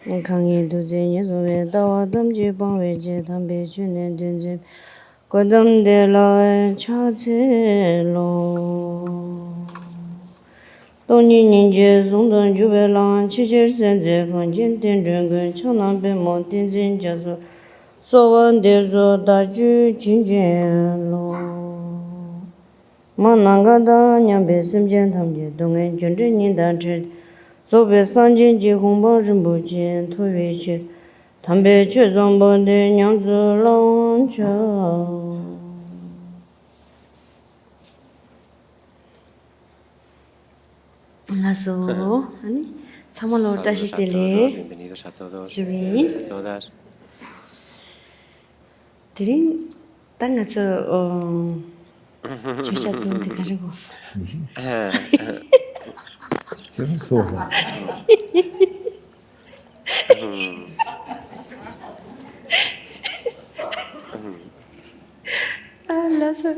강이 두진이 소외 다와담 지방외제 담배 주는 된지 고담대로 차질로 돈이닌지 송돈 주벨랑 치질센제 건진된 정근 천남배모 된진자서 소원대서 다주 진진로 만나가다 냠배 심전 탐제 동행 전진인단체 소배 상진지 홍보 정보진 토외치 담배 최종본대 냥즈롱차 나서 아니 참말로 다시 Saludos a todos, 들래 bienvenidos a todos, 주위 a todas. 드린 땅에서 주차 좀 가지고 알았어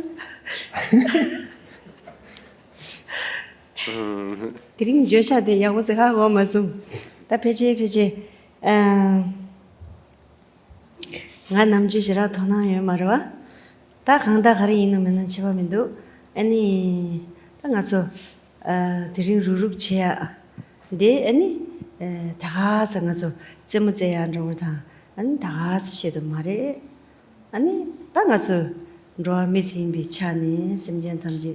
드린 주차대 야고서 하고 마서 다 배제 nga namju shira thona yo marwa ta khangda khari inumen chibamindu ani ta nga so diri ruruk cheya de ani ta sa nga so jemu zeya ro ta ani ta shedo mare ani ta nga so ro mi jin bi chani simjen tamji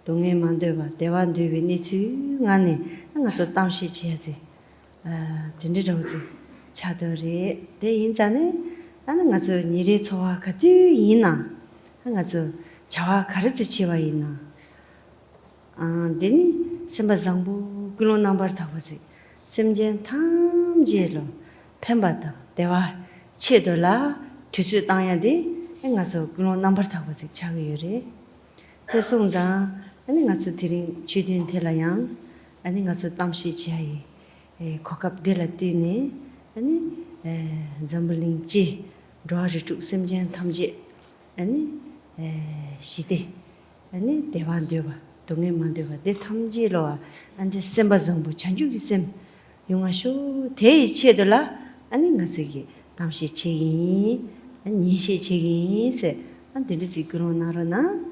동해 만들바 대완들 위니 중안에 nga tam시 지야지 딘디로지 차들이 대 인자네 나는 가서 일이 좋아 가디 이나 가서 자와 가르치 치와 이나 데니 sembasambu 그런 넘버 타고지 심전 탐지로 펜바다 대화 치더라 주주 당야디 가서 그런 넘버 타고지 자기요리 대송자 아니 가서 드린 주딘 텔라양 아니 가서 땀시 지하이 kokapdelatini ani zamblingji roajitu semjen thamje ani shide ani dewandewa 동해 만데와 내 탐지로 안데 semba정부 chanju기 sem 용하쇼 대이체들라 아니 가서기 당시 책이 니시 책이세 안데리지 그러나러나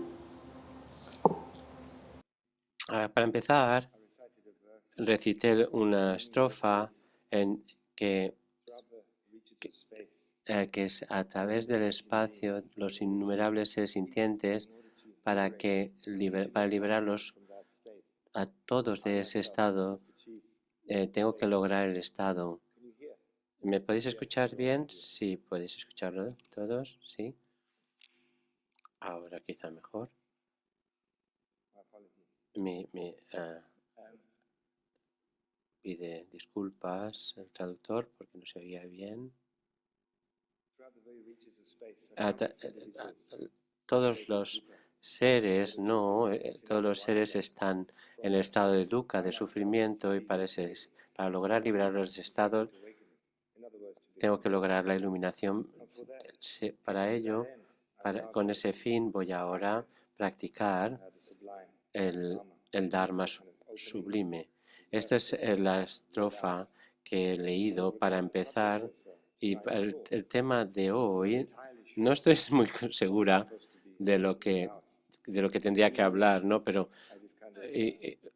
Para empezar, recité una estrofa en que es a través del espacio los innumerables seres sintientes para liberarlos a todos de ese estado. Tengo que lograr el estado. ¿Me podéis escuchar bien? Sí, podéis escucharlo todos, sí. Ahora quizá mejor. Pide disculpas el traductor porque no se oía bien. Todos los seres, todos los seres están en el estado de dukkha, de sufrimiento, y para lograr liberarlos de ese estado, tengo que lograr la iluminación. Para ello, con ese fin, voy ahora a practicar el Dharma sublime. Esta es la estrofa que he leído para empezar, y el tema de hoy no estoy muy segura de lo que tendría que hablar, ¿no? Pero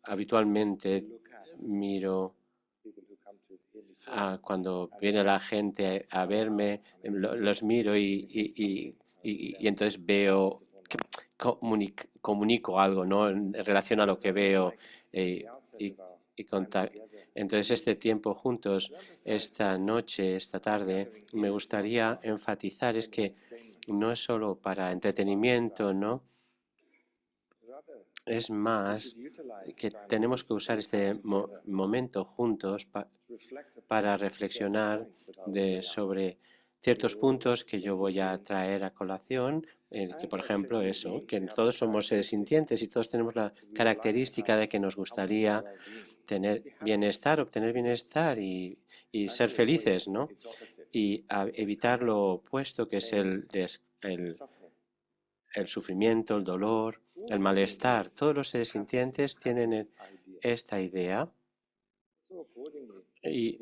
habitualmente miro cuando viene la gente a verme, los miro y entonces veo, comunico algo, ¿no? En relación a lo que veo y entonces este tiempo juntos, esta noche, esta tarde, me gustaría enfatizar es que no es solo para entretenimiento, ¿no? Es más que tenemos que usar este momento juntos para reflexionar sobre ciertos puntos que yo voy a traer a colación, que por ejemplo eso, que todos somos seres sintientes y todos tenemos la característica de que nos gustaría obtener bienestar y ser felices, ¿no? Y evitar lo opuesto que es el sufrimiento, el dolor, el malestar. Todos los seres sintientes tienen esta idea y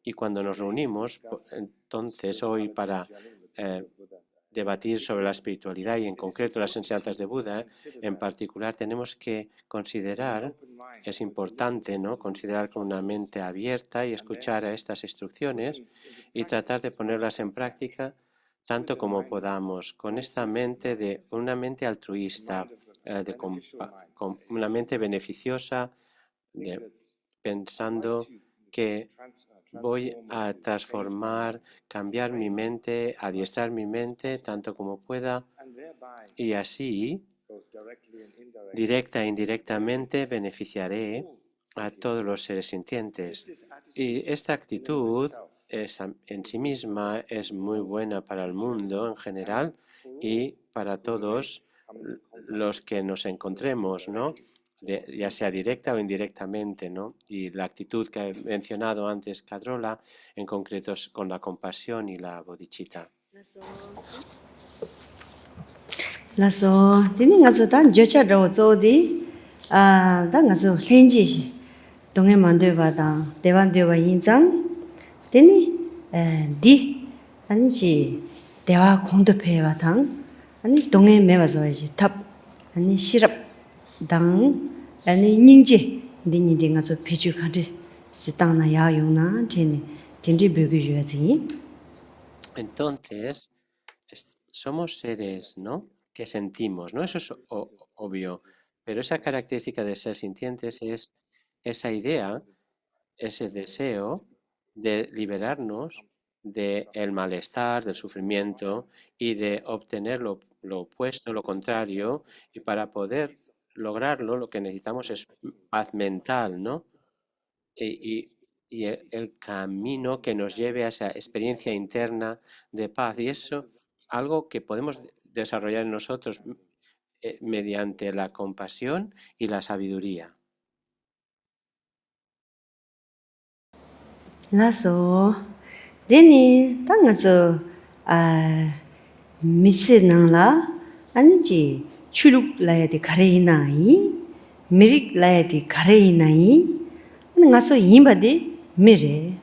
Y cuando nos reunimos, entonces hoy para debatir sobre la espiritualidad y en concreto las enseñanzas de Buda, en particular tenemos que considerar, es importante, ¿no?, considerar con una mente abierta y escuchar a estas instrucciones y tratar de ponerlas en práctica tanto como podamos, con esta mente de una mente altruista, con una mente beneficiosa, pensando que voy a transformar, cambiar mi mente, adiestrar mi mente tanto como pueda y así, directa e indirectamente, beneficiaré a todos los seres sintientes. Y esta actitud en sí misma es muy buena para el mundo en general y para todos los que nos encontremos, ¿no? Ya sea directa o indirectamente, ¿no? Y la actitud que he mencionado antes, Cadrola, en concreto es con la compasión y la bodhicitta. Laso, tini nga zo dan jocha rawo zo di, da nga zo lenji shi, donge mandoi ba dang, dewan doi ba yin zang, tini di, ani chi dewa kongdo pe ba dang, ani donge me ba zo shi, tab, ani shirab dang, ani nyingje, dini di nga zo pechu kanti, si dang na ya yung na, tini, tini byogu yue zi. Entonces, somos seres, ¿no?, que sentimos, ¿no? Eso es obvio, pero esa característica de ser sintientes es esa idea, ese deseo de liberarnos del malestar, del sufrimiento y de obtener lo opuesto, lo contrario, y para poder lograrlo lo que necesitamos es paz mental, ¿no? Y el camino que nos lleve a esa experiencia interna de paz. Y eso, algo que podemos desarrollar en nosotros mediante la compasión y la sabiduría. Laso, deni, ta nga zo mitse nang la, ani ji chuluk laya di kare ina yi, mirik laya di kare ina yi, ani nga so yinba di mire.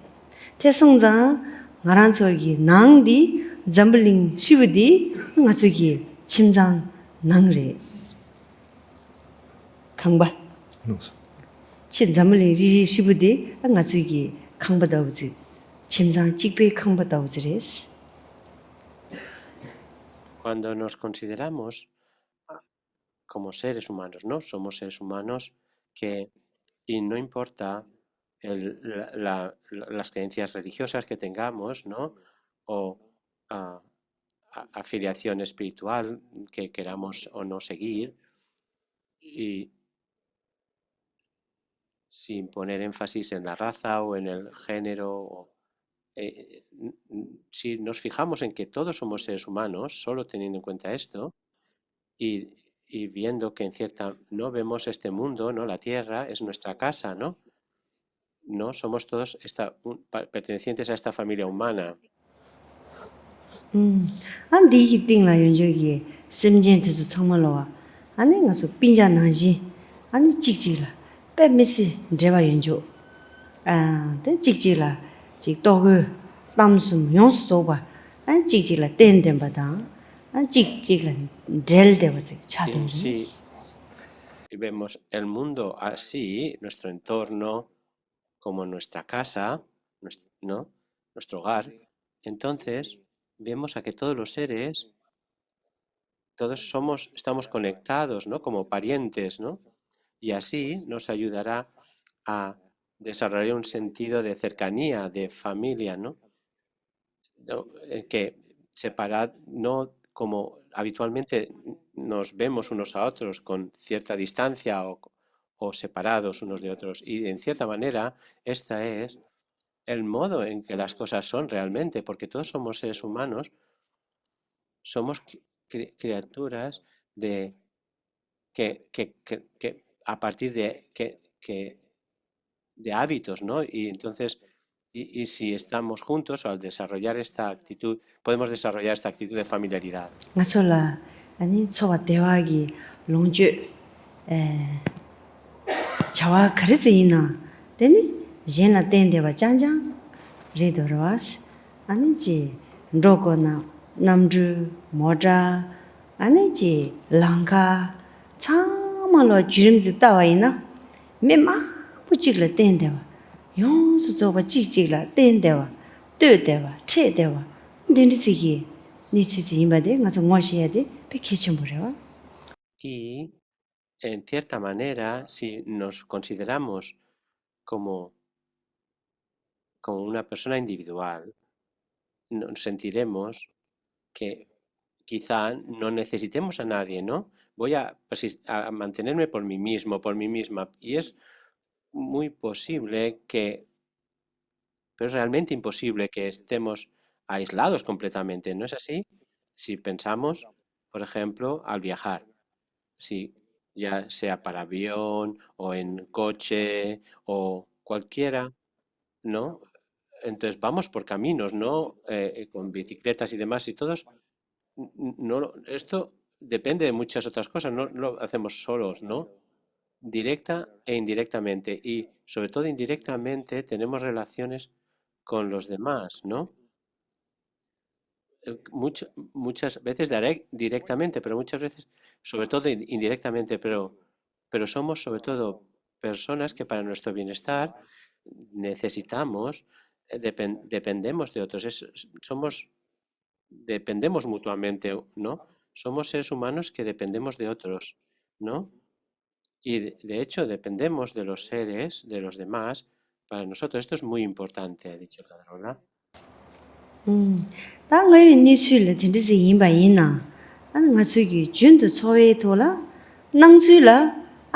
Te song zang, nga ran so gi nang di, zambuling shivu di, nga so gi chim zang nang re. Kangba. Chi zambuling ri shivu di, nga so gi kangba da uzi. Chimzang jikpe kangba da uzi res. Cuando nos consideramos como seres humanos, ¿no? Somos seres humanos y no importa las creencias religiosas que tengamos, ¿no? O afiliación espiritual que queramos o no seguir, y sin poner énfasis en la raza o en el género. Si nos fijamos en que todos somos seres humanos, solo teniendo en cuenta esto, y viendo que no vemos este mundo, ¿no? La Tierra es nuestra casa, ¿no? No somos todos pertenecientes a esta familia humana. An di hi ting la yun jo gi simjen te su tsangma lo wa. Ani nga su pinja nang ji, ani jik jik la, pe misi drewa yun jo. Den jik jik la, jik togu, tam sum, yon su zo ba, ani jik jik la ten ten ba dang, ani jik jik la drel de wa zik cha ten res. Y vemos el mundo así, nuestro entorno, como nuestra casa, ¿no? Nuestro hogar. Entonces, vemos a que todos los seres, todos estamos conectados, ¿no? Como parientes, ¿no? Y así nos ayudará a desarrollar un sentido de cercanía, de familia, ¿no? Que no como habitualmente nos vemos unos a otros con cierta distancia o separados unos de otros. Y en cierta manera, este es el modo en que las cosas son realmente, porque todos somos seres humanos, somos criaturas que a partir de hábitos, ¿no? Y entonces, y si estamos juntos al desarrollar esta actitud, podemos desarrollar esta actitud de familiaridad. Nga so la, ani tsowa dewa gi longju chawa kare zi ina, deni jen la ten de ba chang chang re do ras ani ji ndoko na namju moja ani ji langka chama lo jurim zi ta wa ina me ma bu chik la ten de wa yong su zo ba chik chik la ten de wa de de wa che de wa den zi gi ni chu ji ba de nga zo ngo shi ya de pe ki chen bu re wa. Y, en cierta manera, si nos consideramos como una persona individual, nos sentiremos que quizá no necesitemos a nadie, ¿no? Voy a mantenerme por mí mismo, por mí misma. Y es muy posible pero es realmente imposible que estemos aislados completamente, ¿no es así? Si pensamos, por ejemplo, al viajar, si ya sea para avión o en coche o cualquiera, ¿no? Entonces vamos por caminos, ¿no? Con bicicletas y demás y todos, esto depende de muchas otras cosas, no lo hacemos solos, ¿no? Directa e indirectamente. Y sobre todo indirectamente tenemos relaciones con los demás, ¿no? Muchas veces directamente, pero muchas veces, sobre todo indirectamente, pero somos sobre todo personas que para nuestro bienestar necesitamos, dependemos de otros, dependemos mutuamente, ¿no? Somos seres humanos que dependemos de otros, ¿no? Y de hecho dependemos de los seres, de los demás. Para nosotros esto es muy importante, ha dicho Carola. Tā ngā yu nī shū lī tīndi sī yīmbā yīnā, āni ngā tsū kī jūn tu tsō wē tō lā, nāng tsū lā,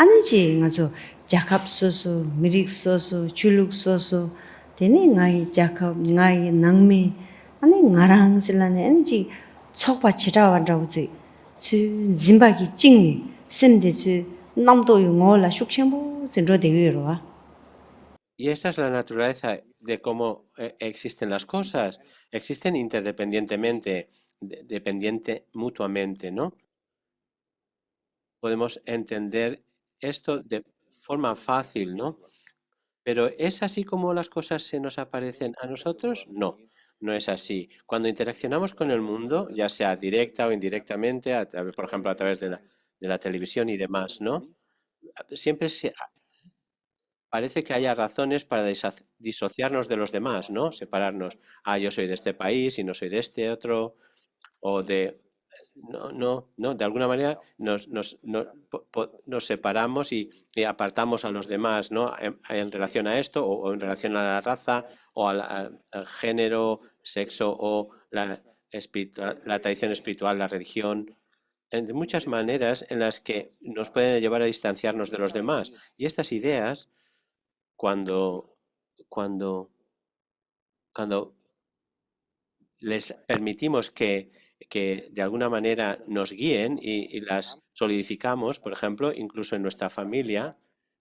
āni jī ngā tsū jākab sō sō, mirik sō sō, chūluk sō sō, tēnī ngā yī jākab, ngā yī nāng mī, āni ngā rāng sī lā nē, āni jī tsok pā chirā wā rā wā tsī, tsū zimbā kī jīng nī, sēm tē tsū nām tō yu ngō lā shūk shēng bō tsī rō tē yu rō wā. Y esta es la naturaleza de cómo existen las cosas. Existen interdependientemente, dependiente mutuamente, ¿no? Podemos entender esto de forma fácil, ¿no? Pero ¿es así como las cosas se nos aparecen a nosotros? No, no es así. Cuando interaccionamos con el mundo, ya sea directa o indirectamente, por ejemplo, a través de la televisión y demás, ¿no? Siempre parece que haya razones para disociarnos de los demás, ¿no? Separarnos. Ah, yo soy de este país y no soy de este otro, o de... No, de alguna manera nos separamos y apartamos a los demás, ¿no? En relación a esto, o en relación a la raza, o al género, sexo, o la tradición espiritual, la religión, de muchas maneras en las que nos pueden llevar a distanciarnos de los demás. Y estas ideas cuando, cuando, cuando les permitimos que de alguna manera nos guíen y las solidificamos, por ejemplo, incluso en nuestra familia,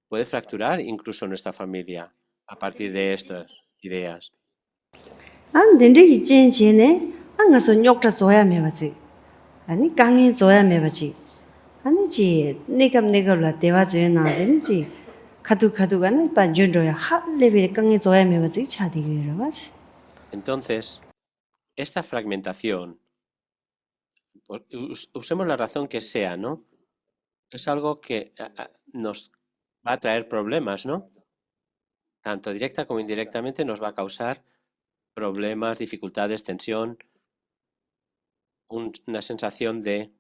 puede fracturar incluso nuestra familia a partir de estas ideas. 안 된지 진진네 안 가서 욕자 줘야 매바지 아니 강에 줘야 매바지 아니지 내가 대화 줘야 나든지 카두가 나 빠준로야 할 레벨 강에 줘야 매바지 차디기로 봤어. Entonces, esta fragmentación, usemos la razón que sea, ¿no? Es algo que nos va a traer problemas, ¿no? Tanto directa como indirectamente nos va a causar problemas, dificultades, tensión, una sensación de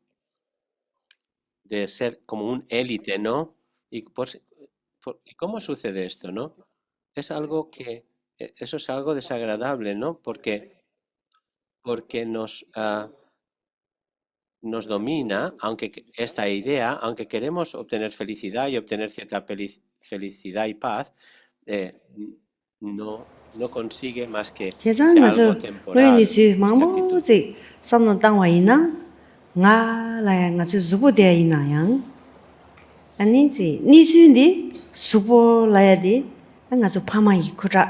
ser como un élite, ¿no? ¿Y cómo sucede esto, no? Es algo eso es algo desagradable, ¿no? Porque nos domina, aunque esta idea, aunque queremos obtener felicidad y obtener cierta felicidad y paz, no consigue más que sea algo temporal. nga la nga chu zubu de ina yang ani ji ni su ni subo la ya de nga chu phama yi khura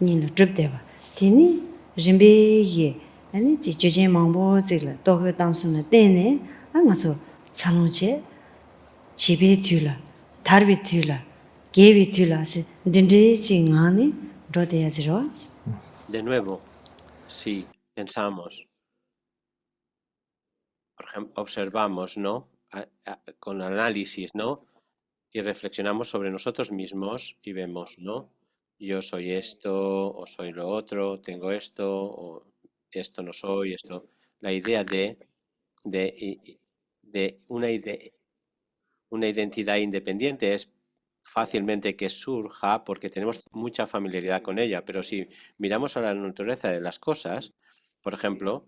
ni no drip de ba ti ni rimbe ye ani ji jeje mangbo ji la to he dang su na de ne nga chu chanu che chibe tu la darbi tu la gebi tulase dindri chingani rode yazro. De nuevo, si pensamos, por ejemplo, observamos, ¿no? Con análisis, ¿no? Y reflexionamos sobre nosotros mismos y vemos, ¿no? Yo soy esto, o soy lo otro, tengo esto, o esto no soy, esto. La idea de, de una identidad independiente es fácilmente que surja porque tenemos mucha familiaridad con ella, pero si miramos a la naturaleza de las cosas, por ejemplo,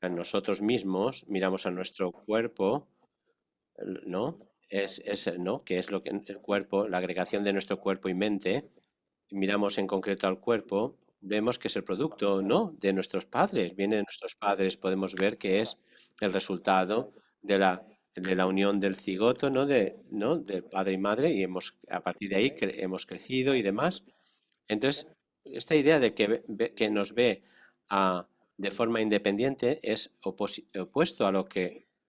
a nosotros mismos, miramos a nuestro cuerpo, ¿no? ¿No? Que es lo que el cuerpo, la agregación de nuestro cuerpo y mente, miramos en concreto al cuerpo, vemos que es el producto, ¿no? De nuestros padres, viene de nuestros padres, podemos ver que es el resultado de la unión del cigoto, ¿no? ¿no? De padre y madre, y a partir de ahí hemos crecido y demás. Entonces, esta idea de que nos ve de forma independiente es opuesto a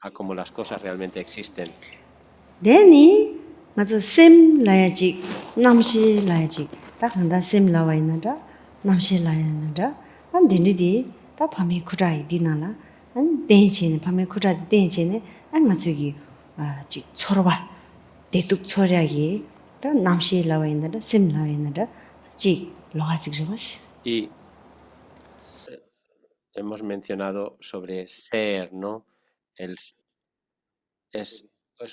a cómo las cosas realmente existen. Deni mazo sim layaji namshi layaji ta khanda sim lawainada namshi layanada an dindidi ta phami khurai dinala an denchene phami khurai denchene an mazugi ji chorwa detuk choryagi ta namshi lawainada sim lawainada ji logic rebas. Y hemos mencionado sobre ser, ¿no? El, es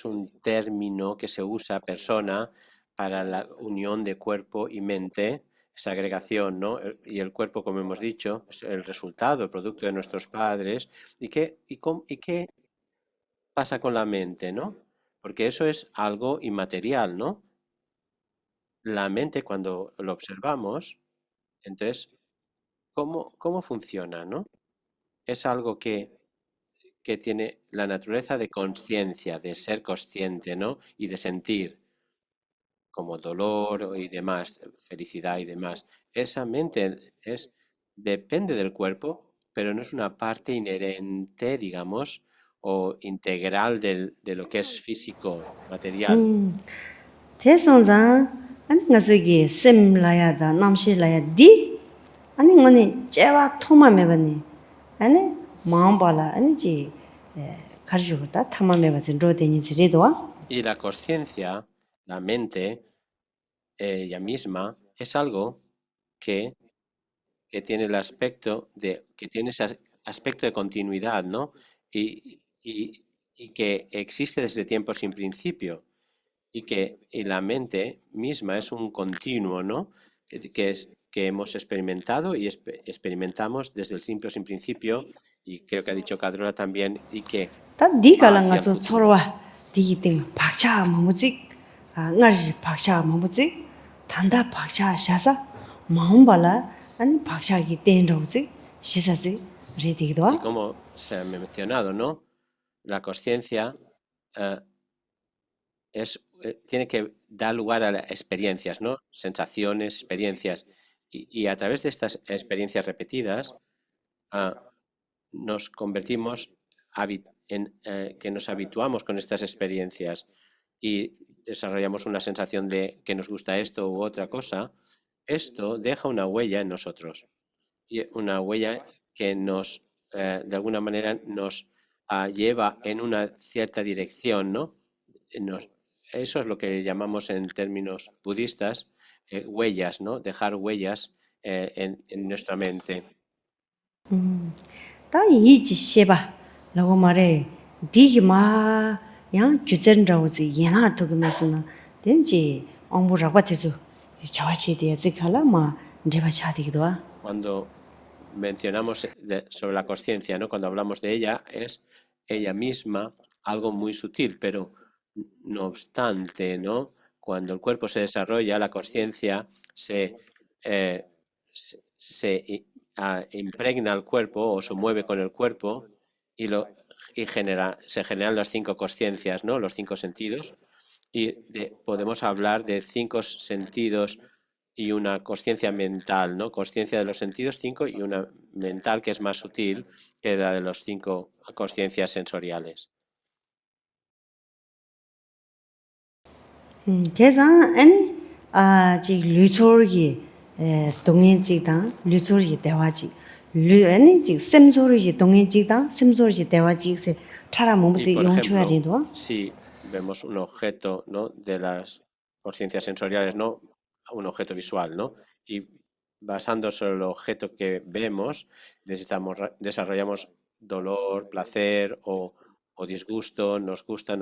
un término que se usa persona para la unión de cuerpo y mente, esa agregación, ¿no? Y el cuerpo, como hemos dicho, es el resultado, el producto de nuestros padres. ¿Y qué pasa con la mente, ¿no? Porque eso es algo inmaterial, ¿no? La mente, cuando lo observamos, entonces, cómo funciona, ¿no? Es algo que tiene la naturaleza de conciencia, de ser consciente, ¿no? Y de sentir, como dolor y demás, felicidad y demás. Esa mente depende del cuerpo, pero no es una parte inherente, digamos, o integral de lo que es físico, material. Tesonza ani ngazugi sim layada namshi layadi ani ngone jewa thoma mebani ani mambala ani ji karjuta thama mebazin rodeni ziredwa. Y la conciencia, la mente, ella misma, es algo que que tiene el aspecto que tiene ese aspecto de continuidad, ¿no? Y que existe desde tiempos sin principio, y la mente misma es un continuo, ¿no? Que hemos experimentado y experimentamos desde el simple sin principio, y creo que ha dicho Cadrola también, y que Ta va digala hacia el ngazo futuro. chorwa di ting paksha mamuzik ngari paksha mamuzik tanda paksha shasa mambala ani paksha gi ten rozik shisazik Y redigdwa. como se ha mencionado, ¿no? La conciencia eh, tiene que dar lugar a experiencias, ¿no? Sensaciones, experiencias. Y a través de estas experiencias repetidas, ah, nos convertimos que nos habituamos con estas experiencias y desarrollamos una sensación de que nos gusta esto u otra cosa. Esto deja una huella en nosotros, y una huella que de alguna manera nos lleva en una cierta dirección, ¿no? Nos- Eso es lo que llamamos en términos budistas huellas, ¿no? Dejar huellas en nuestra mente. Ta yi ji sheba lago mare digi ma yang juzen rawzi yana to me suna den ji ombu ragwa tizu chawa chi de zikala ma ndeba cha digdwa. Cuando mencionamos sobre la conciencia, ¿no? Cuando hablamos de ella, es ella misma algo muy sutil, pero no obstante, ¿no? Cuando el cuerpo se desarrolla, la conciencia eh, impregna el cuerpo o se mueve con el cuerpo y, se generan las cinco conciencias, ¿no? Los cinco sentidos. Y podemos hablar de cinco sentidos y una conciencia mental, ¿no? Conciencia de los sentidos cinco y una mental que es más sutil que la de los cinco conciencias sensoriales. Teza ani 지 류초르기 동행직당 류초르기 대화지 류에는 지 샘소르기 동행직당 샘소르기 대화지세 차라 Y, 몸부지 por 용초야 ejemplo, 되도 si vemos un objeto, ¿no? De las conciencias sensoriales, ¿no? Un objeto visual, ¿no? Y basando sobre el objeto que vemos, desarrollamos dolor, placer o disgusto, nos gusta,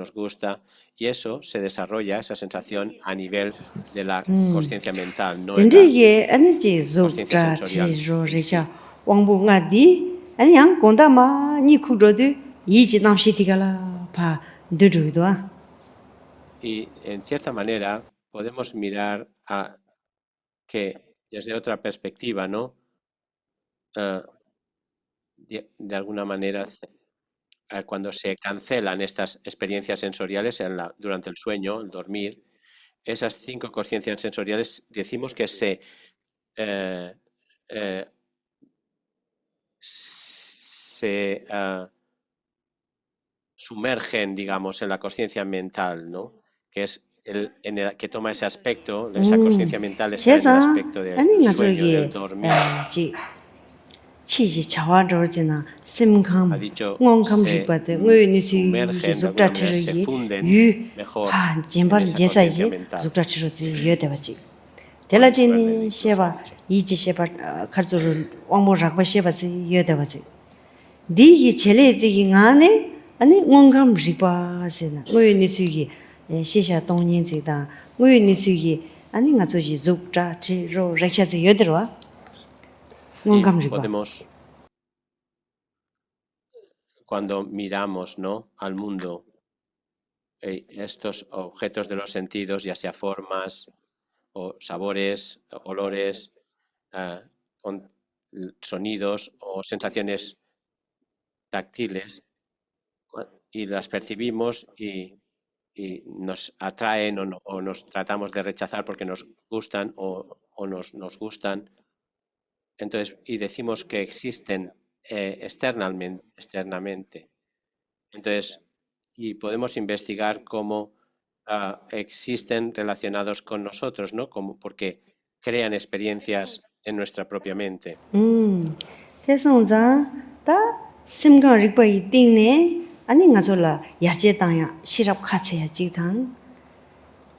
y eso se desarrolla, esa sensación, a nivel de la conciencia mental, no en la 덴지게 에너지 conciencia 족자 sensorial 지로 en 리자 sí. 왕부가디 아니양 공다마 니쿠로드 이지남시티가라 파 드르도아 Y en cierta manera podemos mirar a que desde otra perspectiva, ¿no? Eh, de alguna manera, cuando se cancelan estas experiencias sensoriales durante el sueño, el dormir, esas 5 conciencias sensoriales decimos que eh, eh, se sumergen, digamos, en la conciencia mental, ¿no? Que es que toma ese aspecto, esa conciencia mental está en el 제자 aspecto del 아니 sueño, del 가저기 dormir. 지 치지 자와저지나 심감 Ha dicho, 원감 se 리바데 의니시 sumergen de alguna manera, se 족자치르기 funden mejor 유파 en 젠바를 esa conciencia 제사이지 mental. 족자치르지 여대바지 Pueden sumergen 델라디니 incluso, 셰바 ha dicho. 이지 셰바 카르조르 왕보 작바 셰바지 여대바지 디기 젤레지기 안에 아니 원감 리바세나 의니시기 시샤 동년지다 의니시기 아니 가저기 족자치르 렉샤지 여대로와 Y 원감 리바 podemos, cuando miramos, ¿no? Al mundo, estos objetos de los sentidos, ya sea formas o sabores, olores, con sonidos o sensaciones táctiles, y las percibimos y nos atraen o nos tratamos de rechazar porque nos gustan o nos gustan. Entonces, y decimos que existen externamente. Entonces, y podemos investigar cómo existen relacionados con nosotros, ¿no? Como porque crean experiencias en nuestra propia mente. 대송자 다 심가 리바이 띵네 아니 가졸라 야제 땅야 시랍 카체야 지당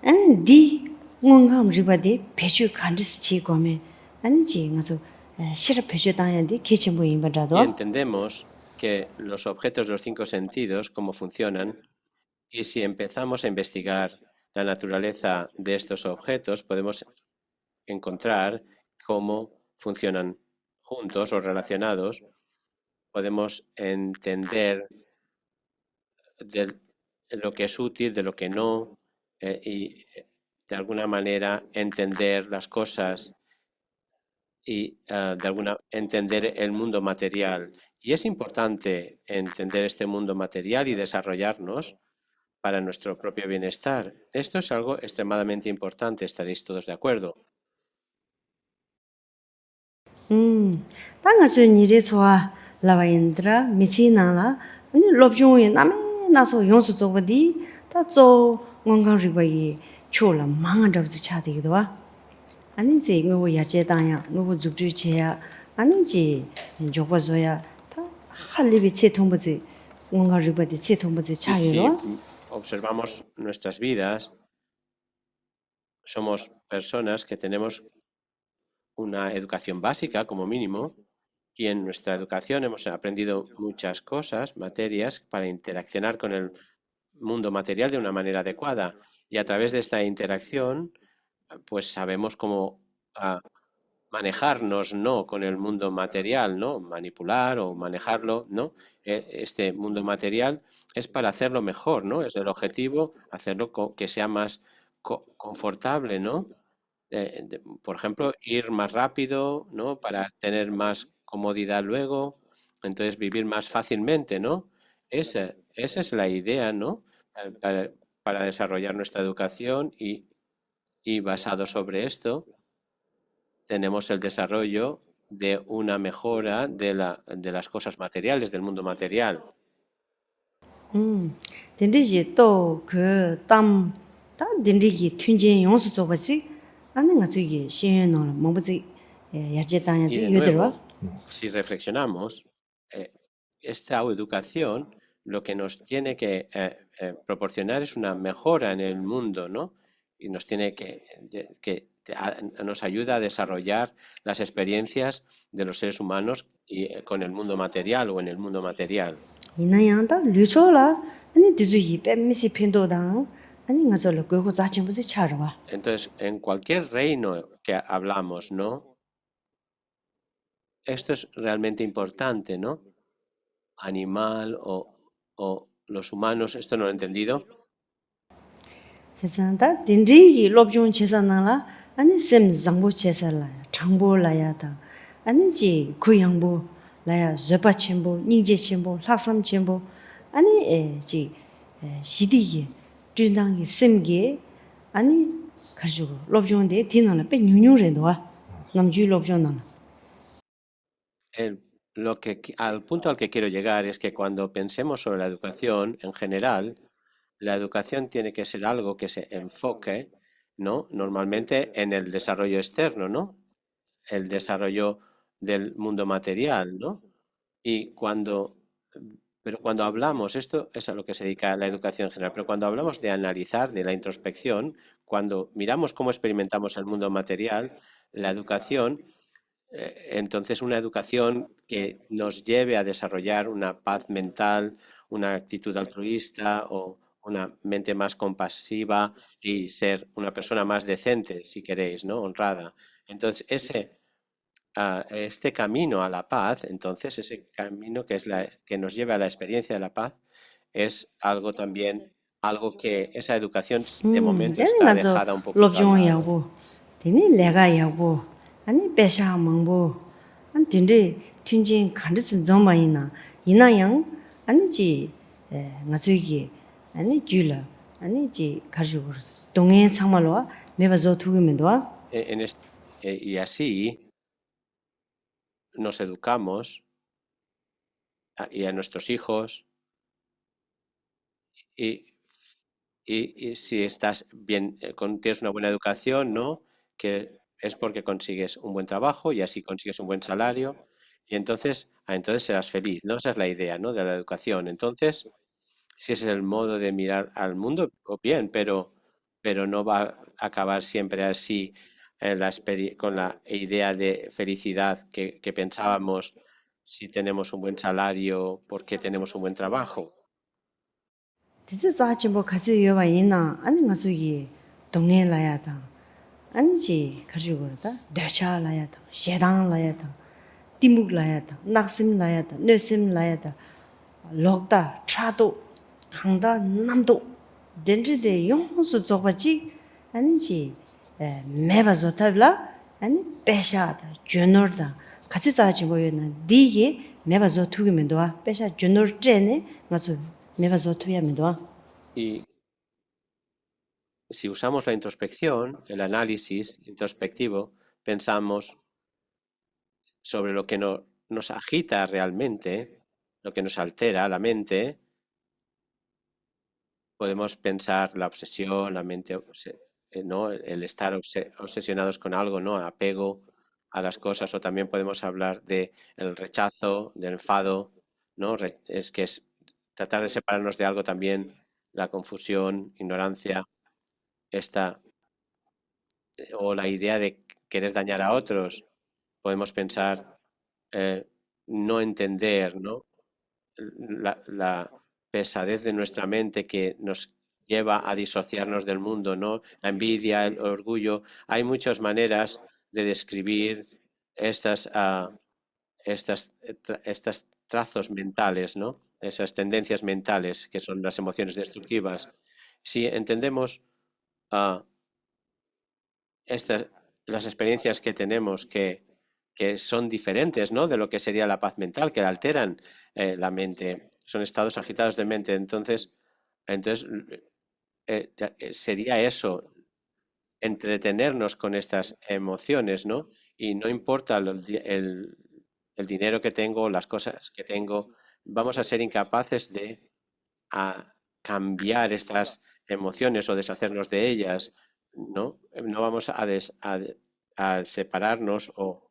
아니 디 원감 리바디 배주 간지스 지고메 아니지 가조 시랍 배주 땅야디 개체모 Y 임바다도 entendemos que los objetos de los 5 sentidos, cómo funcionan, y si empezamos a investigar la naturaleza de estos objetos, podemos encontrar cómo funcionan juntos o relacionados, podemos entender de lo que es útil, de lo que no, y de alguna manera entender las cosas y entender el mundo material. Y es importante entender este mundo material y desarrollarnos para nuestro propio bienestar. Esto es algo extremadamente importante, estaréis todos de acuerdo. 땅아저 니레 좋아 라바인드라 미치나라 아니 롭종이 남에 나서 용수 쪽버디 다저 원감 리바이 초라 망한다지 차디기도 와 아니지 뭐 야제 땅야 뭐 죽주체야 아니지 조버서야 다 할리비 체통버지 원감 리바디 체통버지 Y si 차이로 observamos nuestras vidas, somos personas que tenemos una educación básica como mínimo, y en nuestra educación hemos aprendido muchas cosas, materias, para interaccionar con el mundo material de una manera adecuada. Y a través de esta interacción, pues sabemos cómo manejarnos, ¿no? Con el mundo material, ¿no? Manipular o manejarlo, ¿no? Este mundo material es para hacerlo mejor, ¿no? Es el objetivo, hacerlo que sea más confortable, ¿no? Por ejemplo, ir más rápido, ¿no? Para tener más comodidad luego, entonces vivir más fácilmente, ¿no? Esa es la idea, ¿no? Para desarrollar nuestra educación y basado sobre esto, tenemos el desarrollo de una mejora de las cosas materiales, del mundo material. 덴디지 또그땀다 덴디기 튠제 용수 쪽버지 아니 nga tsugi shen no la mongbu zi yarje tanya Y zi de yoderwa. nuevo, si reflexionamos, esta educación lo que nos tiene que proporcionar es una mejora en el mundo, ¿no? Y nos tiene nos ayuda a desarrollar las experiencias de los seres humanos con el mundo material o en el mundo material. Ina yang da luso la ani dizu yi pe misi pendo dang ani nga zo la gogo za chen bu zi charwa. Entonces, en cualquier reino que hablamos, ¿no? Esto es realmente importante, ¿no? Animal o los humanos, esto no lo he entendido. Se san da dindri yi lob jong che sa na la ani sem zangbo che sa la changbo la ya da ani ji ku yang bo la ya zopa chen bo ning je chen bo la sam chen bo ani ji shidi yi jun dang yi sem ge ani kar ju lob jong de tin na la pe nyu nyu re do wa nam ju lob jong na la. Al punto al que quiero llegar es que cuando pensemos sobre la educación en general, la educación tiene que ser algo que se enfoque, ¿no? Normalmente en el desarrollo externo, ¿no? El desarrollo del mundo material, ¿no? Y pero cuando hablamos, esto es a lo que se dedica la educación en general, pero cuando hablamos de analizar, de la introspección, cuando miramos cómo experimentamos el mundo material, la educación entonces, una educación que nos lleve a desarrollar una paz mental, una actitud altruista o una mente más compasiva y ser una persona más decente, si queréis, ¿no? Honrada. Entonces, este camino a la paz, entonces, ese camino que nos lleva a la experiencia de la paz, es algo también, algo que esa educación de momento Deni está nga zo dejada un lob poquito al jong ya lado. bo. Deni lega ya bo. Ani pe sha mang bo. An dindri tin jin kan zin zong ba yin na. Yin na yang ani ji nga zo gi ani ju la. Ani ji kar ju dong en chang ma lo me ba zo tu gi men do. En est- y así nos educamos y a nuestros hijos y, y si estás bien, tienes una buena educación, ¿no? Que es porque consigues un buen trabajo y así consigues un buen salario y entonces serás feliz, ¿no? Esa es la idea, ¿no? De la educación. Entonces, si ese es el modo de mirar al mundo, o bien, pero no va a acabar siempre así con la idea de felicidad que pensábamos si tenemos un buen salario, porque tenemos un buen trabajo. Dezi za chen bo ka zu yo ba yin na. Ani nga zo gi dong en la ya da. Ani ji kar ju da. De cha la ya da. She dang la ya da. Timuk la ya da. Nak sim la ya da. Ne sim la ya da. lokda, chado, kangda, namdo, dendri de yongsu dzogba chi, ani chi meba zotabla, ani pesha da, junor da, katsi tsachi goyo na, digi meba zotugi mendoa, pesha junor zhene, nga su meba zotuya mendoa. Y si usamos la introspección, el análisis introspectivo, pensamos sobre lo que nos agita realmente, lo que nos altera la mente, podemos pensar la obsesión, la mente, ¿no? El estar obsesionados con algo, ¿no? Apego a las cosas, o también podemos hablar de el rechazo, del enfado, ¿no? Es tratar de separarnos de algo también, la confusión, ignorancia, esta, o la idea de querer dañar a otros. Podemos pensar, no entender, ¿no? La pesadez de nuestra mente que nos lleva a disociarnos del mundo, ¿no? La envidia, el orgullo. Hay muchas maneras de describir estas, estas trazos mentales, ¿no? Esas tendencias mentales que son las emociones destructivas. Si entendemos ah, estas, las experiencias que tenemos que son diferentes, ¿no? De lo que sería la paz mental, que alteran la mente, son estados agitados de mente. Entonces sería eso, entretenernos con estas emociones, ¿no? Y no importa el dinero que tengo, las cosas que tengo, vamos a ser incapaces de cambiar estas emociones o deshacernos de ellas. ¿no? No vamos a separarnos o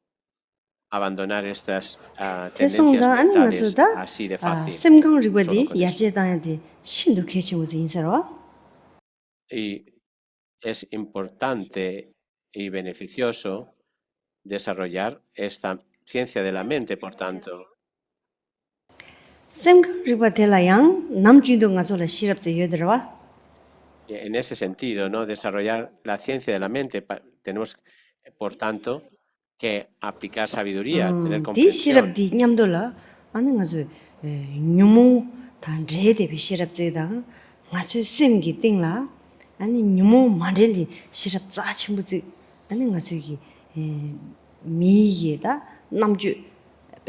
abandonar estas tendencias 대송자 아니 mentales 맞다. así de 아, fácil, sem강 solo 리버디 con eso. 야제다한테 신도 개치고지 인사로. Y es importante y beneficioso desarrollar esta ciencia de la mente, por tanto. sem강 리버텔라양 남주도 가서라 시럽제 여들어. En ese sentido, ¿no? Desarrollar la ciencia de la mente, tenemos, por tanto, que aplicar sabiduría, tener 디 comprensión. 시럽디 냠돌라. 아니 가서 뉴모 단제데 비 시럽제다. 가서 sem기 띵라. 아니 뉴모 만들리 시럽 짜침부지. 아니 가서 이 미예다. 남주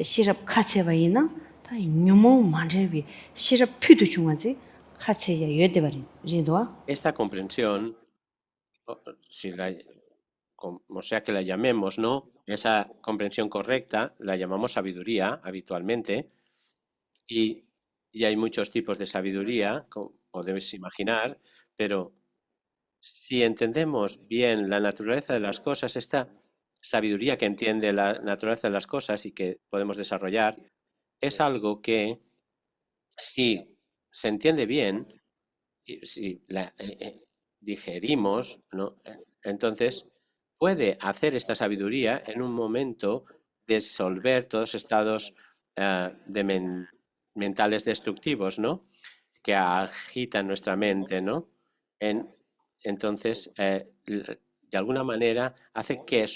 시럽 카체바이나 다 뉴모 만들비 시럽 피도 중하지. 카체야 여대바리 리도아. Esta comprensión, si como sea que la llamemos, ¿no? Esa comprensión correcta la llamamos sabiduría habitualmente y hay muchos tipos de sabiduría, como podéis imaginar, pero si entendemos bien la naturaleza de las cosas, esta sabiduría que entiende la naturaleza de las cosas y que podemos desarrollar, es algo que si se entiende bien, y si la digerimos, ¿no? Entonces puede hacer esta sabiduría en un momento disolver todos los estados mentales destructivos, ¿no? Que agitan nuestra mente, ¿no? En, entonces, de alguna manera hace que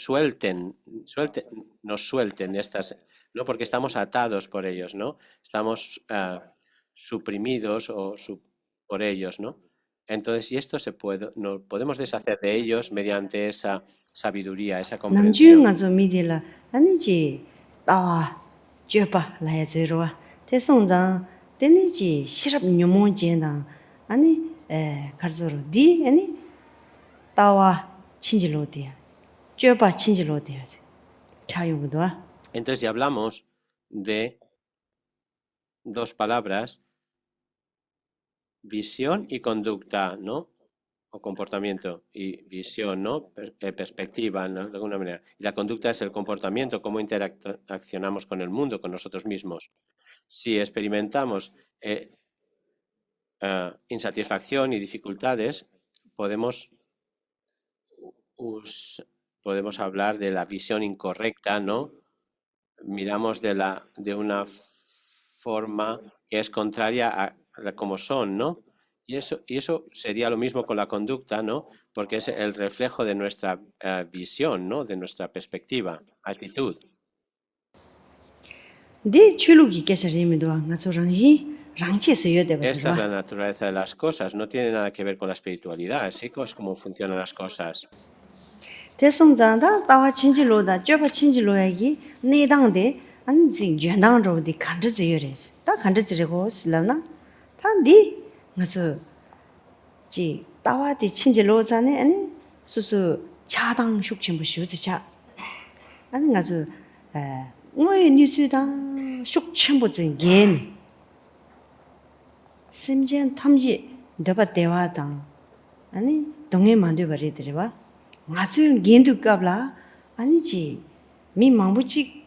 nos suelten estas, ¿no? Porque estamos atados por ellos, ¿no? Estamos suprimidos por ellos, ¿no? Entonces, y esto nos podemos deshacer de ellos mediante esa sabiduría, esa 남주 comprensión. 가서 미디라. 아니지. 따와 줘봐 라야 저러와. 대송장 되니지 시럽 뉴모 제나. 아니 가르저로 디 아니 따와 친질로디야. 줘봐 친질로디야지. 차용도. Entonces, ya hablamos de dos palabras, visión y conducta, ¿no? O comportamiento y visión, ¿no? Perspectiva, ¿no? De alguna manera. Y la conducta es el comportamiento, cómo interaccionamos con el mundo, con nosotros mismos. Si experimentamos insatisfacción y dificultades, podemos, podemos hablar de la visión incorrecta, ¿no? Miramos de una forma que es contraria a como son, ¿no? Y eso sería lo mismo con la conducta, ¿no? Porque es el reflejo de nuestra visión, ¿no? De nuestra perspectiva, actitud. 디 출루기 깨서리미도 가서 랑지 랑치에서 Esta es la 여대버지라. naturaleza de las cosas, no tiene nada que ver con la espiritualidad, sí es como funcionan las cosas. 대송장다 따와 친질로다. 줘봐 친질로야기 내당데 아니 지 연당로디 간르지여레스. 다 간르지르고 슬라나. 다디 가서 지 따와디 친질로자네 아니 수수 차당 숙침부 쉬우지차. 아니 가서 왜 니수당 숙침부진 겐 심지엔 탐지 너바 대화당 아니 동해 만두 버리더라 맞을 겐도 갑라 아니지 미 망부지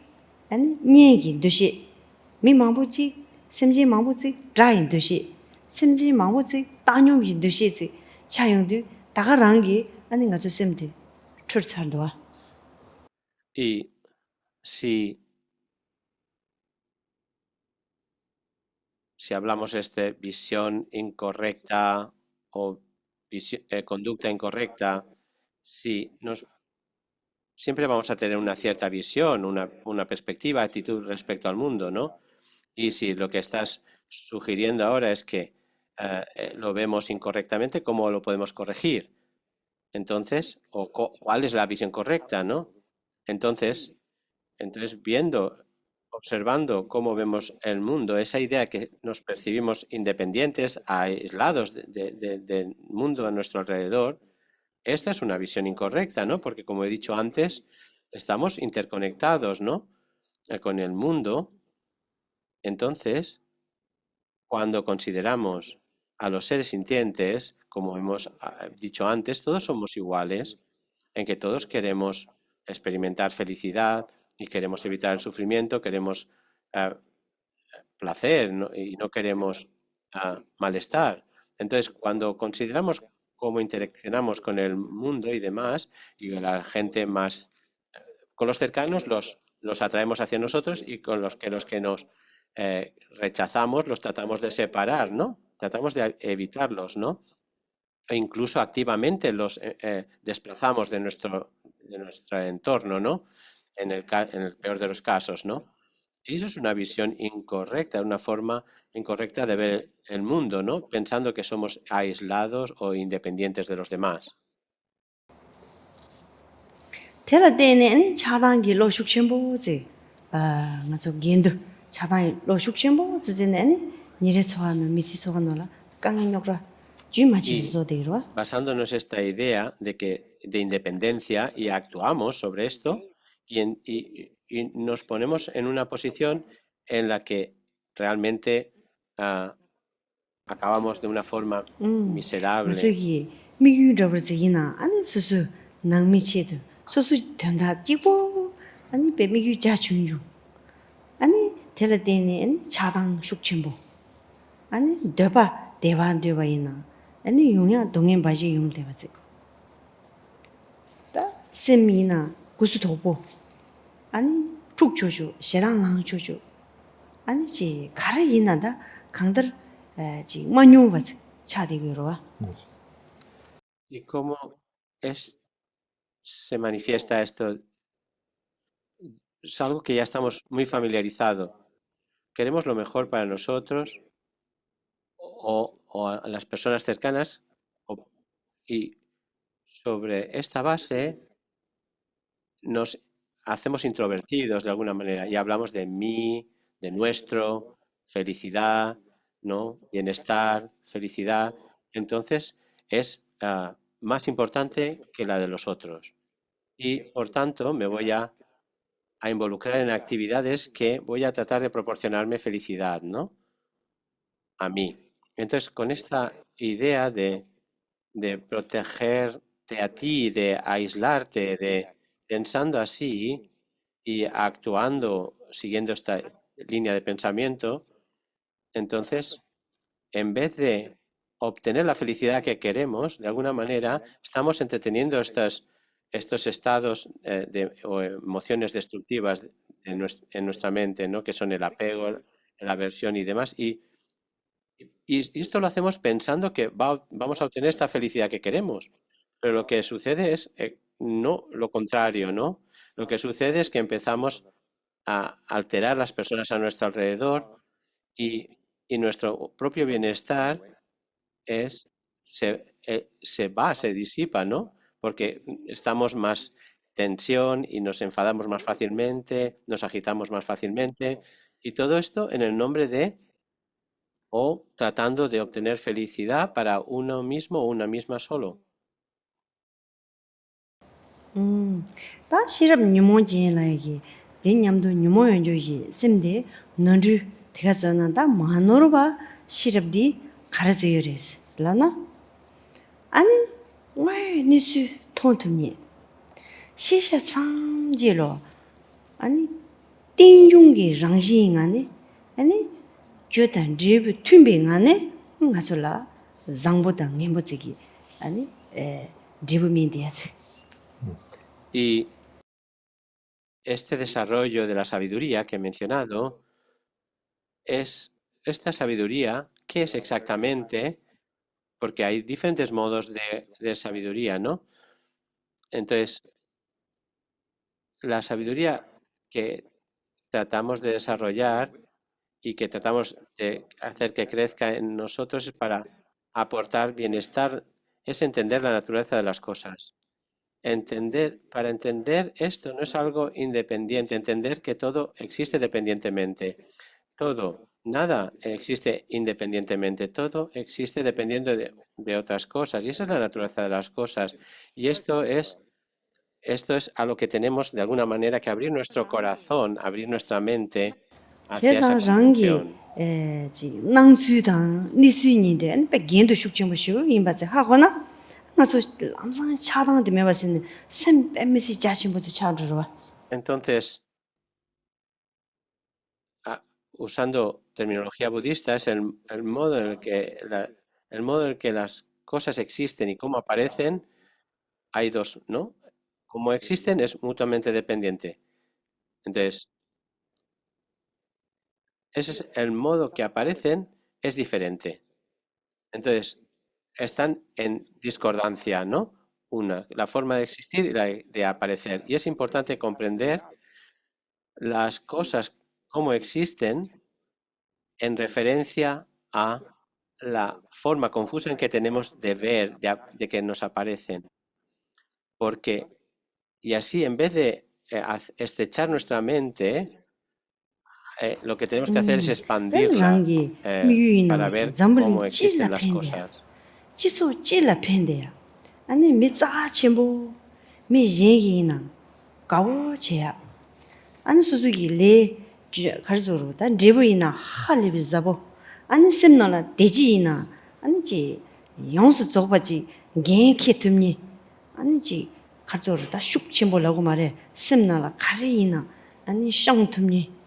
아니 녀기 도시 미 망부지 심지 망부지 자인 도시 심지 망부지 따뇽이 도시지 차용도 다가랑기 아니 가서 심지 출차도와 Y si hablamos visión incorrecta o conducta incorrecta, siempre vamos a tener una cierta visión, una perspectiva, actitud respecto al mundo, ¿no? Y si lo que estás sugiriendo ahora es que lo vemos incorrectamente, ¿cómo lo podemos corregir? Entonces, ¿cuál es la visión correcta, no? Entonces, observando cómo vemos el mundo, esa idea que nos percibimos independientes, aislados del mundo a nuestro alrededor, esta es una visión incorrecta, ¿no? Porque como he dicho antes, estamos interconectados, ¿no? Con el mundo. Entonces, cuando consideramos a los seres sintientes como hemos dicho antes, todos somos iguales, en que todos queremos experimentar felicidad y queremos evitar el sufrimiento, queremos eh, placer, y no queremos malestar. Entonces, cuando consideramos cómo interaccionamos con el mundo y demás, y la gente más, con los cercanos los atraemos hacia nosotros, y con los que nos rechazamos los tratamos de separar, ¿no? Tratamos de evitarlos, ¿no? E incluso activamente los desplazamos de nuestro entorno, ¿no? En el peor de los casos, ¿no? Y eso es una visión incorrecta, una forma incorrecta de ver el mundo, ¿no? Pensando que somos aislados o independientes de los demás. Tela dene 아니 차단기 로 숙심보지 맞아 gendu 차단 로 숙심보지 아니 니레 처하면 미치 소가노라 강행역라 주마치 Y 조데로 basándonos esta idea de independencia, y actuamos sobre esto, y nos ponemos en una posición en la que realmente acabamos de una forma miserable. 맞아기 미유저버지이나 아니 수수 낭미치도 수수 된다 끼고 아니 베미유 자춘주 아니 tela dene 아니 차단 숙심보 아니 되바 대반 되바이나 아니 용야 동행 바지 용 되바지 다 세미나 구수 도보 아니 축조주 시랑랑 조주 아니 지 가르 있나다 강들 지 만용 바지 차디기로 와 ¿Y cómo se manifiesta esto? Es algo que ya estamos muy familiarizados. Queremos lo mejor para nosotros o a las personas cercanas, y sobre esta base nos hacemos introvertidos de alguna manera y hablamos de mí, de nuestro, felicidad, ¿no? Bienestar, felicidad. Entonces es más importante que la de los otros. Y por tanto me voy a involucrar en actividades que voy a tratar de proporcionarme felicidad, ¿no? A mí. Entonces, con esta idea de protegerte a ti, de aislarte, pensando así y actuando siguiendo esta línea de pensamiento, entonces, en vez de obtener la felicidad que queremos, de alguna manera, estamos entreteniendo estos estados o emociones destructivas en nuestra mente, ¿no? Que son el apego, la aversión y demás. Y esto lo hacemos pensando que vamos a obtener esta felicidad que queremos. Pero lo que sucede es no lo contrario, ¿no? Lo que sucede es que empezamos a alterar las personas a nuestro alrededor, y nuestro propio bienestar se disipa, ¿no? Porque estamos más tensión y nos enfadamos más fácilmente, nos agitamos más fácilmente, y todo esto en el nombre de o tratando de obtener felicidad para uno mismo o una misma solo. 다 시럽 뉴모진라기 대냠도 뉴모연조지 셈데 너주 대가서는다 마노르바 시럽디 가르저여레스 라나 아니 왜 니수 통통니 시샤 참지로 아니 띵용기 랑신 아니 교단 리브 튠빙 안에 가솔라 장보다 님보지기 아니 리브민디야지 Y este desarrollo de la sabiduría que he mencionado es esta sabiduría. ¿Qué es exactamente? Porque hay diferentes modos de sabiduría, ¿no? Entonces, la sabiduría que tratamos de desarrollar y que tratamos de hacer que crezca en nosotros es para aportar bienestar, es entender la naturaleza de las cosas. Para entender esto no es algo independiente, entender que todo existe dependientemente. Todo, nada existe independientemente, todo existe dependiendo de otras cosas, y esa es la naturaleza de las cosas. Y esto es a lo que tenemos de alguna manera que abrir nuestro corazón, abrir nuestra mente hacia esa 제자 랑기 comprensión. 지 낭수당 니수인데 안 백겐도 숙정부시고 임바제 하거나 나서 항상 차당한테 매봤으니 샘 뱀미시 자신부터 차들어. Entonces, usando terminología budista, es el modo en el que el modo en el que las cosas existen y cómo aparecen, hay dos, ¿no? Como existen es mutuamente dependiente. Entonces, ese es el modo que aparecen es diferente. Entonces, están en discordancia, ¿no? Una, la forma de existir y la de aparecer. Y es importante comprender las cosas como existen en referencia a la forma confusa en que tenemos de ver, de que nos aparecen. Porque, y así en vez de estrechar nuestra mente, lo que tenemos que hacer es 단 expandirla 랑기 미유이나 para 마치 ver 잠불린 cómo 찔라 existen las 팬데야. cosas. 지소 찔라 팬데야. 아니 미자 쳔보 미 얘기나 가워 제야. 안 수수기 레 가르조로 단 제부이나 할리비 잡어. 안 셈나나 대지이나 아니지 용수 쪽바지 겐케 tum니 아니지 가르조로 다슉 쳔보라고 말해. 셈나나 가리이나 아니 샹 tum니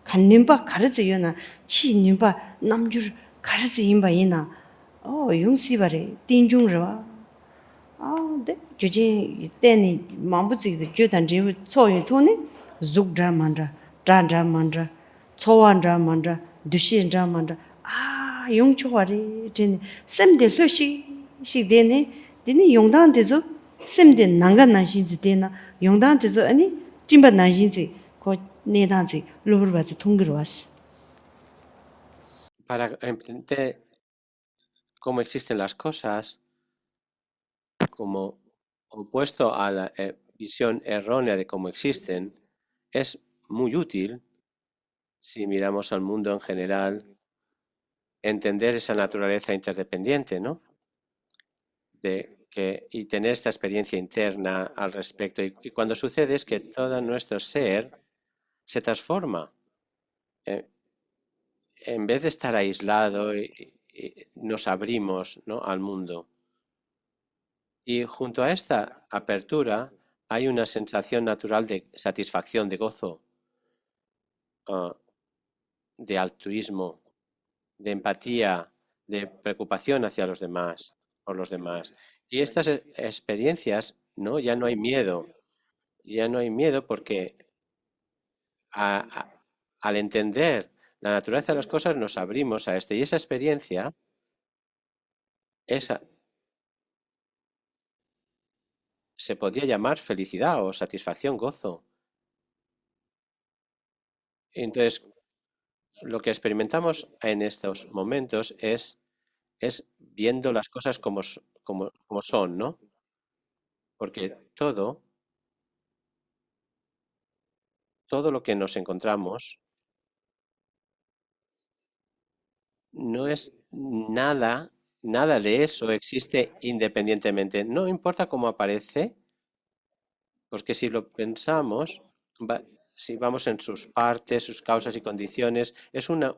간님바 가르지요나 치님바 남주 가르지인바이나 용시바레 띵중르와 네 주진 때니 망부지도 주단 지부 초유 토네 죽드라 만드라 드라드라 만드라 초완드라 만드라 두신드라 만드라 용초와리 진 셈데 hlö시 시데네 디니 용단데서 셈데 난간난신지 데나 용단데서 아니 찜바 난신지 고 내단지 루브르바지 통기로 왔어. Para entender cómo existen las cosas, como opuesto a la visión errónea de cómo existen, es muy útil, si miramos al mundo en general, entender esa naturaleza interdependiente, ¿no? Y tener esta experiencia interna al respecto. Y cuando sucede es que todo nuestro ser se transforma. Eh, en vez de estar aislado, nos abrimos, ¿no?, al mundo. Y junto a esta apertura hay una sensación natural de satisfacción, de gozo, de altruismo, de empatía, de preocupación hacia los demás, por los demás. Y estas experiencias, ¿no? Ya no hay miedo, ya no hay miedo porque al entender la naturaleza de las cosas nos abrimos a este. Y esa experiencia, esa se podría llamar felicidad o satisfacción, gozo. Entonces, lo que experimentamos en estos momentos es viendo las cosas como son, ¿no? Porque todo lo que nos encontramos no es nada de eso existe independientemente. No importa cómo aparece, porque si lo pensamos, si vamos en sus partes, sus causas y condiciones, es un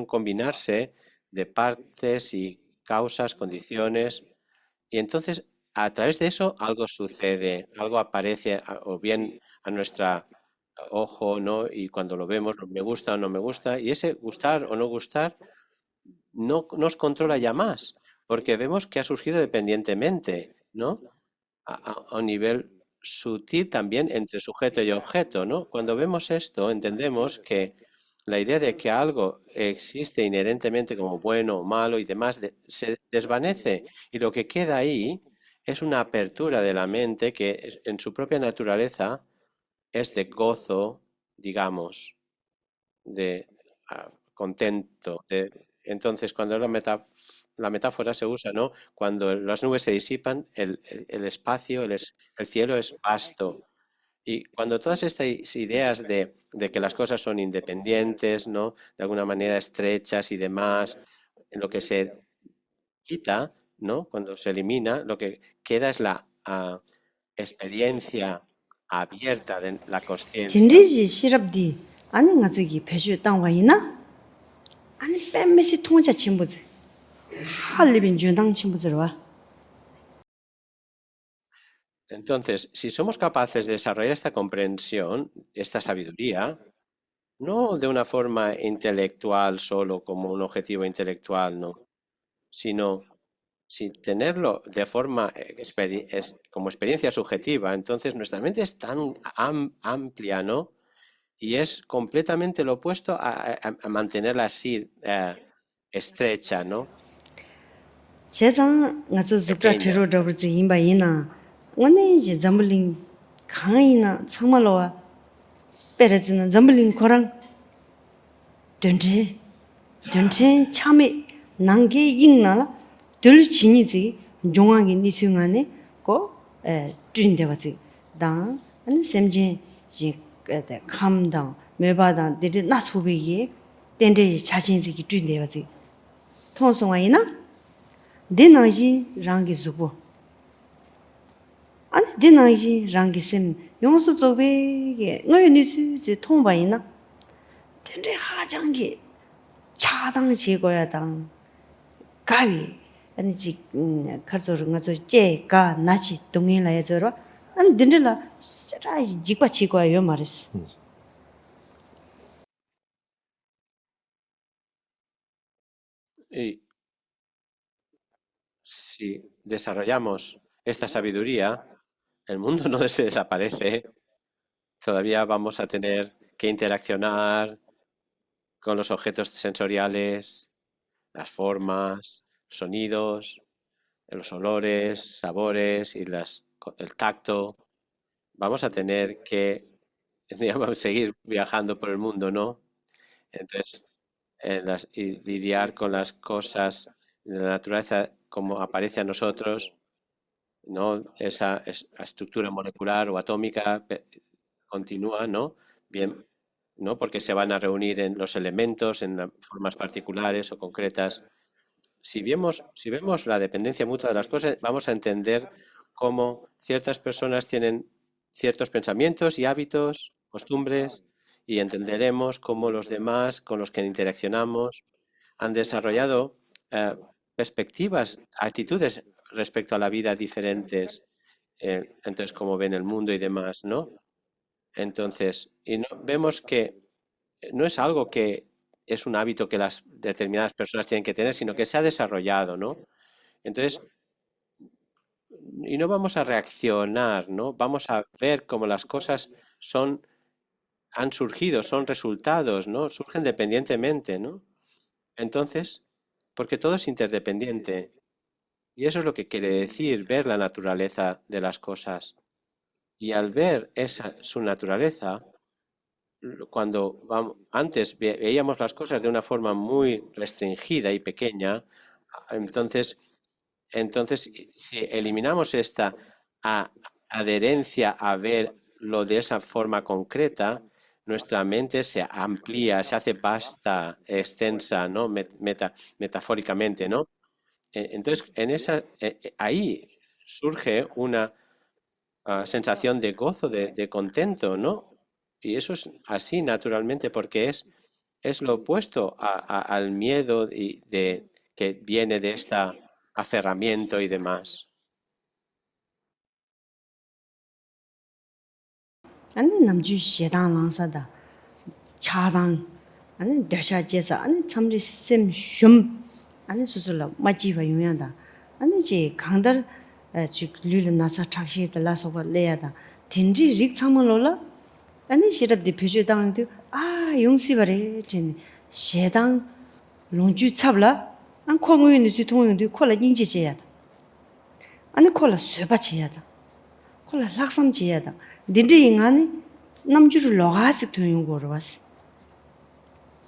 combinarse de partes y causas, condiciones, y entonces a través de eso algo sucede, algo aparece, o bien a nuestra ojo, ¿no? Y cuando lo vemos, me gusta o no me gusta, y ese gustar o no gustar no nos controla ya más, porque vemos que ha surgido dependientemente, ¿no? A un nivel sutil también entre sujeto y objeto, ¿no? Cuando vemos esto, entendemos que la idea de que algo existe inherentemente como bueno o malo y demás se desvanece, y lo que queda ahí es una apertura de la mente que en su propia naturaleza es de gozo, digamos, de contento. Entonces, cuando la metáfora se usa, ¿no? Cuando las nubes se disipan, el espacio, el cielo es vasto. Y cuando todas estas ideas de que las cosas son independientes, ¿no? De alguna manera estrechas y demás, en lo que se quita, ¿no? Cuando se elimina, lo que queda es la experiencia abierta de la conciencia. 딘디지 시럽디 아니 가지기 배주 땅 와이나 아니 뺨매시 통자 친구지. 할리빈 준당 친구들 와. Entonces, si somos capaces de desarrollar esta comprensión, esta sabiduría, no de una forma intelectual solo como un objetivo intelectual, no, sino sin tenerlo de forma como experiencia subjetiva, entonces nuestra mente es tan amplia, ¿no? Y es completamente lo opuesto a mantenerla así estrecha, ¿no? 제장 ngazo zukra Pequeña. chero dabar zi yinba yina wane yi zambuling khaan yina tsangma lowa pera zina zambuling korang dundren chame nangge yin na la dul chini zi jonga gi nisu nga ne ko dun dewa zi dang ane semjen yi kham dang meba dang dede na tsubi yi dende chachin zi ki dun dewa zi thong songa yina 데나지 랑기 zubo 아니 데나지 랑기 셈 용수 조베게 너희 니스 통바이나 근데 하장기 차당 제거야당 가위 아니 지 카르조르 가서 제가 나치 동행라야 저러 안 딘들라 짜라 지과 지과요 말했어 Y si desarrollamos esta sabiduría, el mundo no se desaparece, todavía vamos a tener que interaccionar con los objetos sensoriales, las formas, sonidos, los olores, sabores y el tacto. Vamos a tener que, digamos, seguir viajando por el mundo, ¿no? Entonces, y lidiar con las cosas de la naturaleza como aparece a nosotros, ¿no? Esa estructura molecular o atómica continúa, ¿no? Bien, ¿no? Porque se van a reunir en los elementos en formas particulares o concretas. Si vemos la dependencia mutua de las cosas, vamos a entender cómo ciertas personas tienen ciertos pensamientos y hábitos, costumbres, y entenderemos cómo los demás con los que interaccionamos han desarrollado eh, perspectivas, actitudes respecto a la vida diferentes, entonces cómo ven el mundo y demás, ¿no? Entonces, y vemos que no es algo que es un hábito que las determinadas personas tienen que tener, sino que se ha desarrollado, ¿no? Entonces, y no vamos a reaccionar, ¿no? Vamos a ver cómo las cosas han surgido, son resultados, ¿no? Surgen dependientemente, ¿no? Entonces, porque todo es interdependiente. Y eso es lo que quiere decir ver la naturaleza de las cosas. Y al ver su naturaleza, cuando antes veíamos las cosas de una forma muy restringida y pequeña, entonces, si eliminamos esta adherencia a verlo de esa forma concreta, nuestra mente se amplía, se hace vasta, extensa, ¿no? Metafóricamente, ¿no? Entonces, ahí surge una sensación de gozo, de contento, ¿no? Y eso es así naturalmente porque es lo opuesto al miedo que viene de este aferramiento y demás. 아니 남주 시당 랑사다 차당 아니 대샤 제사 아니 참리 셈shum 아니 수술라 마지바 용양다 아니 지 강달 지 류르 나사 착시다 라소가 레야다 딘지 릭 참을로라 아니 시럽디 표주당도 아 용시바레 진 시당 롱주 찹라 안 콩우인이 지 통용도 콜라 인지제야 아니 콜라 쇠바치야다 콜라 락삼지야다 딘디 인간이 남주를 로가식 도용 거로 왔어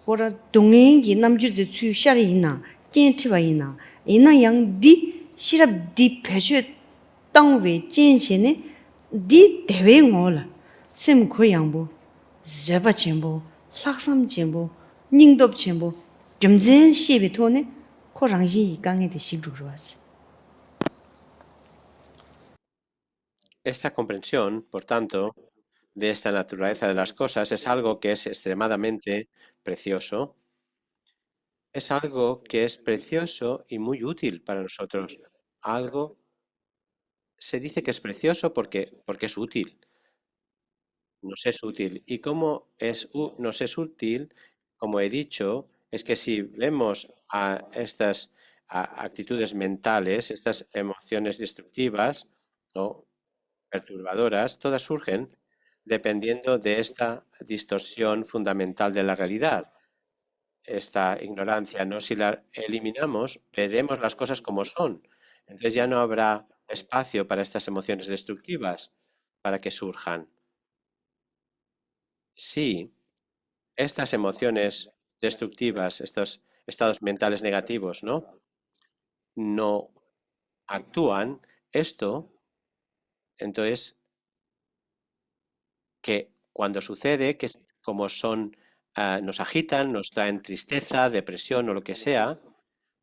고라 동행기 남주들 추샤리 있나 젠티바 있나 이나 양디 시랍 디 표주 땅외 젠신에 디 대외 올라 심 고양부 저바 전부 락삼 전부 닝덥 전부 점전 시비 토네 코랑시 이강에 대시 루르왔어 Esta comprensión, por tanto, de esta naturaleza de las cosas es algo que es extremadamente precioso es algo que es precioso y muy útil para nosotros. Algo se dice que es precioso porque es útil, nos es útil. ¿Y cómo nos es útil? Como he dicho, es que si vemos a estas actitudes mentales, estas emociones destructivas o perturbadoras, todas surgen dependiendo de esta distorsión fundamental de la realidad, esta ignorancia, ¿no? Si la eliminamos, veremos las cosas como son. Entonces ya no habrá espacio para estas emociones destructivas para que surjan. Si estas emociones destructivas, estos estados mentales negativos, no actúan, esto, entonces, que cuando sucede, como son, nos agitan, nos traen tristeza, depresión o lo que sea,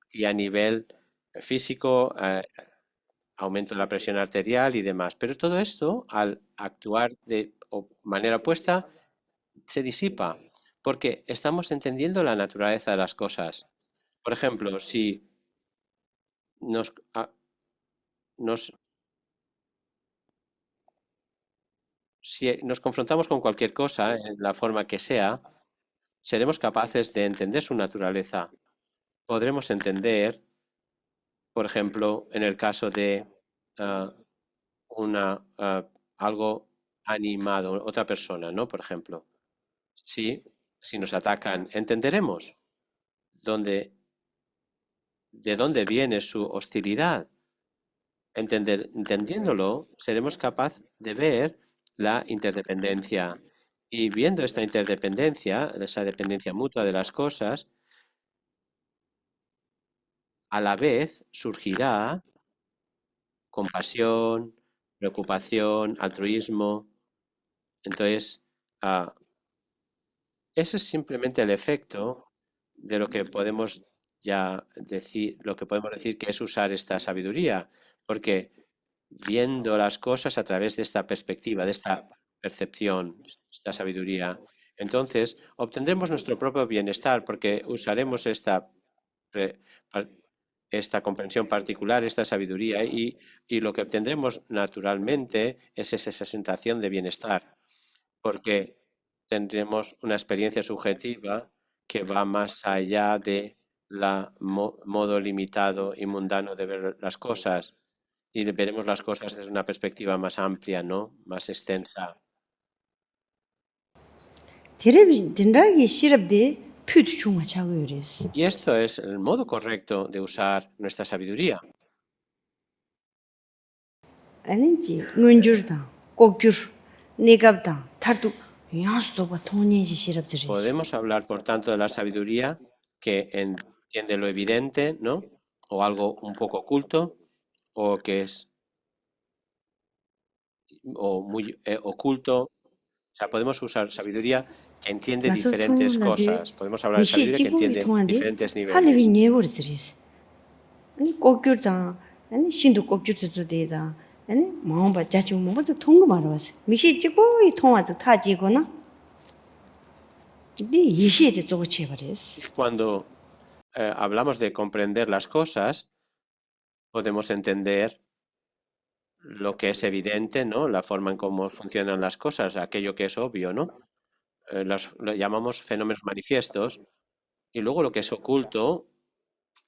y a nivel físico, aumento de la presión arterial y demás. Pero todo esto, al actuar de manera opuesta, se disipa, porque estamos entendiendo la naturaleza de las cosas. Por ejemplo, si nos, nos, si nos confrontamos con cualquier cosa, en la forma que sea, seremos capaces de entender su naturaleza. Podremos entender, por ejemplo, en el caso de ah, algo animado, otra persona, ¿no? Por ejemplo, si, si nos atacan, entenderemos dónde, de dónde viene su hostilidad. Entendiéndolo, seremos capaces de ver la interdependencia. Y viendo esta interdependencia, esa dependencia mutua de las cosas, a la vez surgirá compasión, preocupación, altruismo. Entonces, ah, ese es simplemente el efecto de lo que podemos ya decir, lo que podemos decir que es usar esta sabiduría, porque viendo las cosas a través de esta perspectiva, de esta percepción, esta sabiduría, entonces obtendremos nuestro propio bienestar, porque usaremos pre- esta comprensión particular, esta sabiduría, y lo que obtendremos naturalmente es esa sensación de bienestar, porque tendremos una experiencia subjetiva que va más allá de la modo limitado y mundano de ver las cosas, y veremos las cosas desde una perspectiva más amplia, ¿no? Más extensa. Terebi dinragi shirabdi pyut chunga chago yores. Y esto es el modo correcto de usar nuestra sabiduría. Ani ji ngunjur da, kokyur, negab da, tardu yans soba tonyen ji shirab ziris. Podemos hablar, por tanto, de la sabiduría que entiende lo evidente, ¿no? O algo un poco oculto, o que es o muy oculto. O sea, podemos usar sabiduría que entiende Ngaso diferentes tong la de cosas. Podemos hablar de mishi sabiduría que jigo yi entiende tonga de diferentes haliwi niveles. nyebor ziris. Ani kokyur da, ani shindu kokyur zizo de da, ani maungba jachi maungba zi tonga marwas. Mishi jigo yi tonga zi ta jigo na, di yishi de zogo chebares. Y cuando hablamos de comprender las cosas, podemos entender lo que es evidente, ¿no? La forma en cómo funcionan las cosas, aquello que es obvio, ¿no? Lo llamamos fenómenos manifiestos, y luego lo que es oculto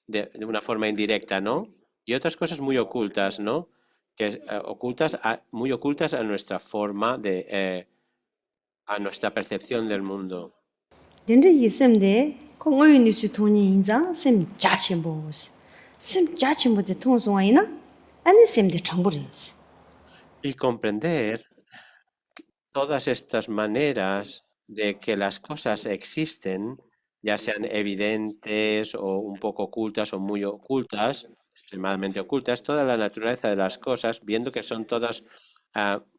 de una forma indirecta, ¿no? Y otras cosas muy ocultas, ¿no? Que muy ocultas a nuestra forma a nuestra percepción del mundo. Dendra yi semde, ko ngoyo nisu tongi inza, sem ja chenpo wos. Sem ja chenpo de tong songa ina, ani semde changpo res. Y comprender todas estas maneras de que las cosas existen, ya sean evidentes o un poco ocultas o muy ocultas, extremadamente ocultas, toda la naturaleza de las cosas, viendo que son todas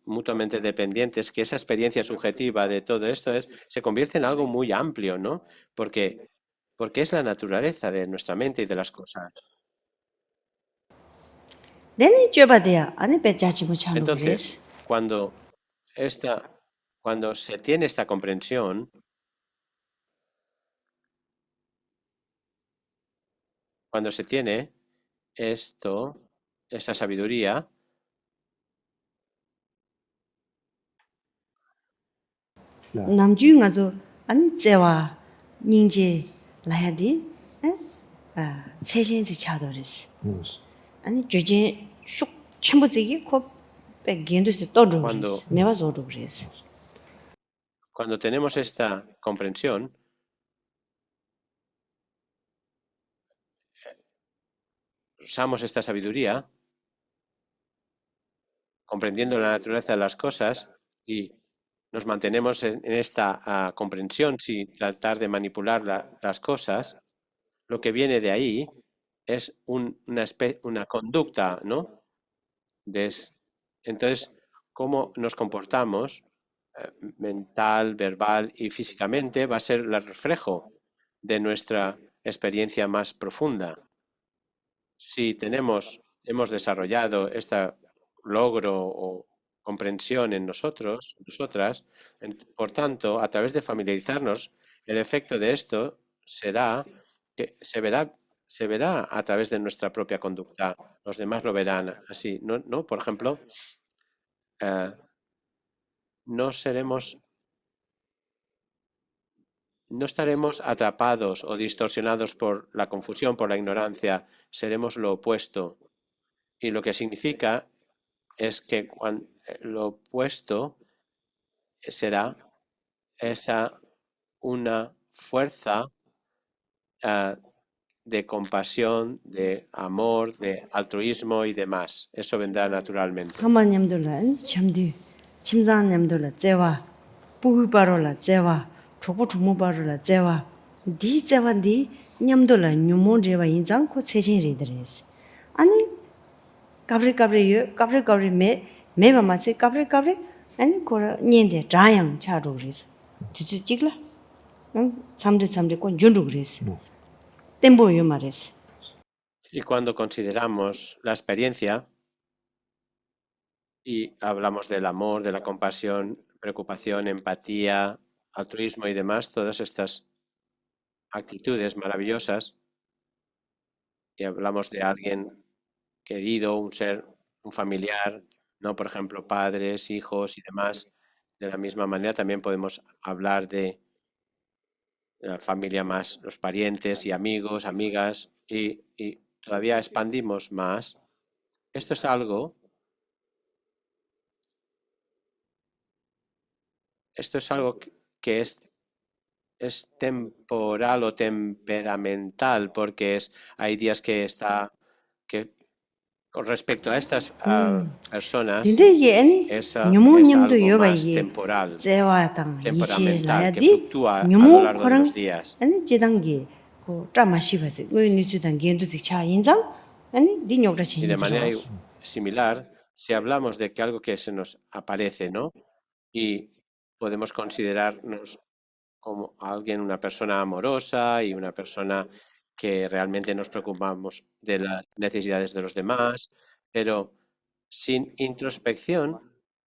mutuamente dependientes, que esa experiencia subjetiva de todo esto se convierte en algo muy amplio, ¿no? Porque es la naturaleza de nuestra mente y de las cosas. Deni jeba dea, ani pe ja chenpo changpo Entonces, res. esta, cuando se tiene esta comprensión, Cuando se tiene esta sabiduría, 남주 가서 아니 제와 닝제 라야디 세진지 차도르스 아니 주제 슉 첨부지기 코 백겐도스 또르스 메바조르 그레스 cuando tenemos esta comprensión, usamos esta sabiduría, comprendiendo la naturaleza de las cosas y nos mantenemos en esta comprensión sin tratar de manipular las cosas, lo que viene de ahí es una conducta, ¿no? Entonces, cómo nos comportamos mental, verbal y físicamente va a ser el reflejo de nuestra experiencia más profunda. Si hemos desarrollado este logro o comprensión en nosotras, por tanto, a través de familiarizarnos, el efecto de esto será que se verá a través de nuestra propia conducta. Los demás lo verán así, ¿no? Por ejemplo, no estaremos atrapados o distorsionados por la confusión, por la ignorancia, seremos lo opuesto. Y lo que significa es que lo opuesto será una fuerza de compasión, de amor, de altruismo y demás. Eso vendrá naturalmente. 가만님들은 참디 침장님들은 제와 부위바로라 제와 초보 주무바로라 제와 디 제와 디 냠들은 뉴몬제와 인장 코 세진리들이스 아니 까브리 메마마세 까브리 아니 코라 닌데 자양 차로리스 지지직라 삼데 코 준루그리스 템보요 마레스 Y cuando consideramos la experiencia y hablamos del amor, de la compasión, preocupación, empatía, altruismo y demás, todas estas actitudes maravillosas, y hablamos de alguien querido, un familiar, ¿no? Por ejemplo, padres, hijos y demás, de la misma manera también podemos hablar de la familia más, los parientes y amigos, amigas, y todavía expandimos más. Esto es algo que es temporal o temperamental, porque hay días que con respecto a estas personas es algo más temporal, temperamental, que fluctúa a lo largo de los días. Y de manera similar, si hablamos de que algo que se nos aparece, ¿no? Y podemos considerarnos como alguien, una persona amorosa y una persona que realmente nos preocupamos de las necesidades de los demás, pero sin introspección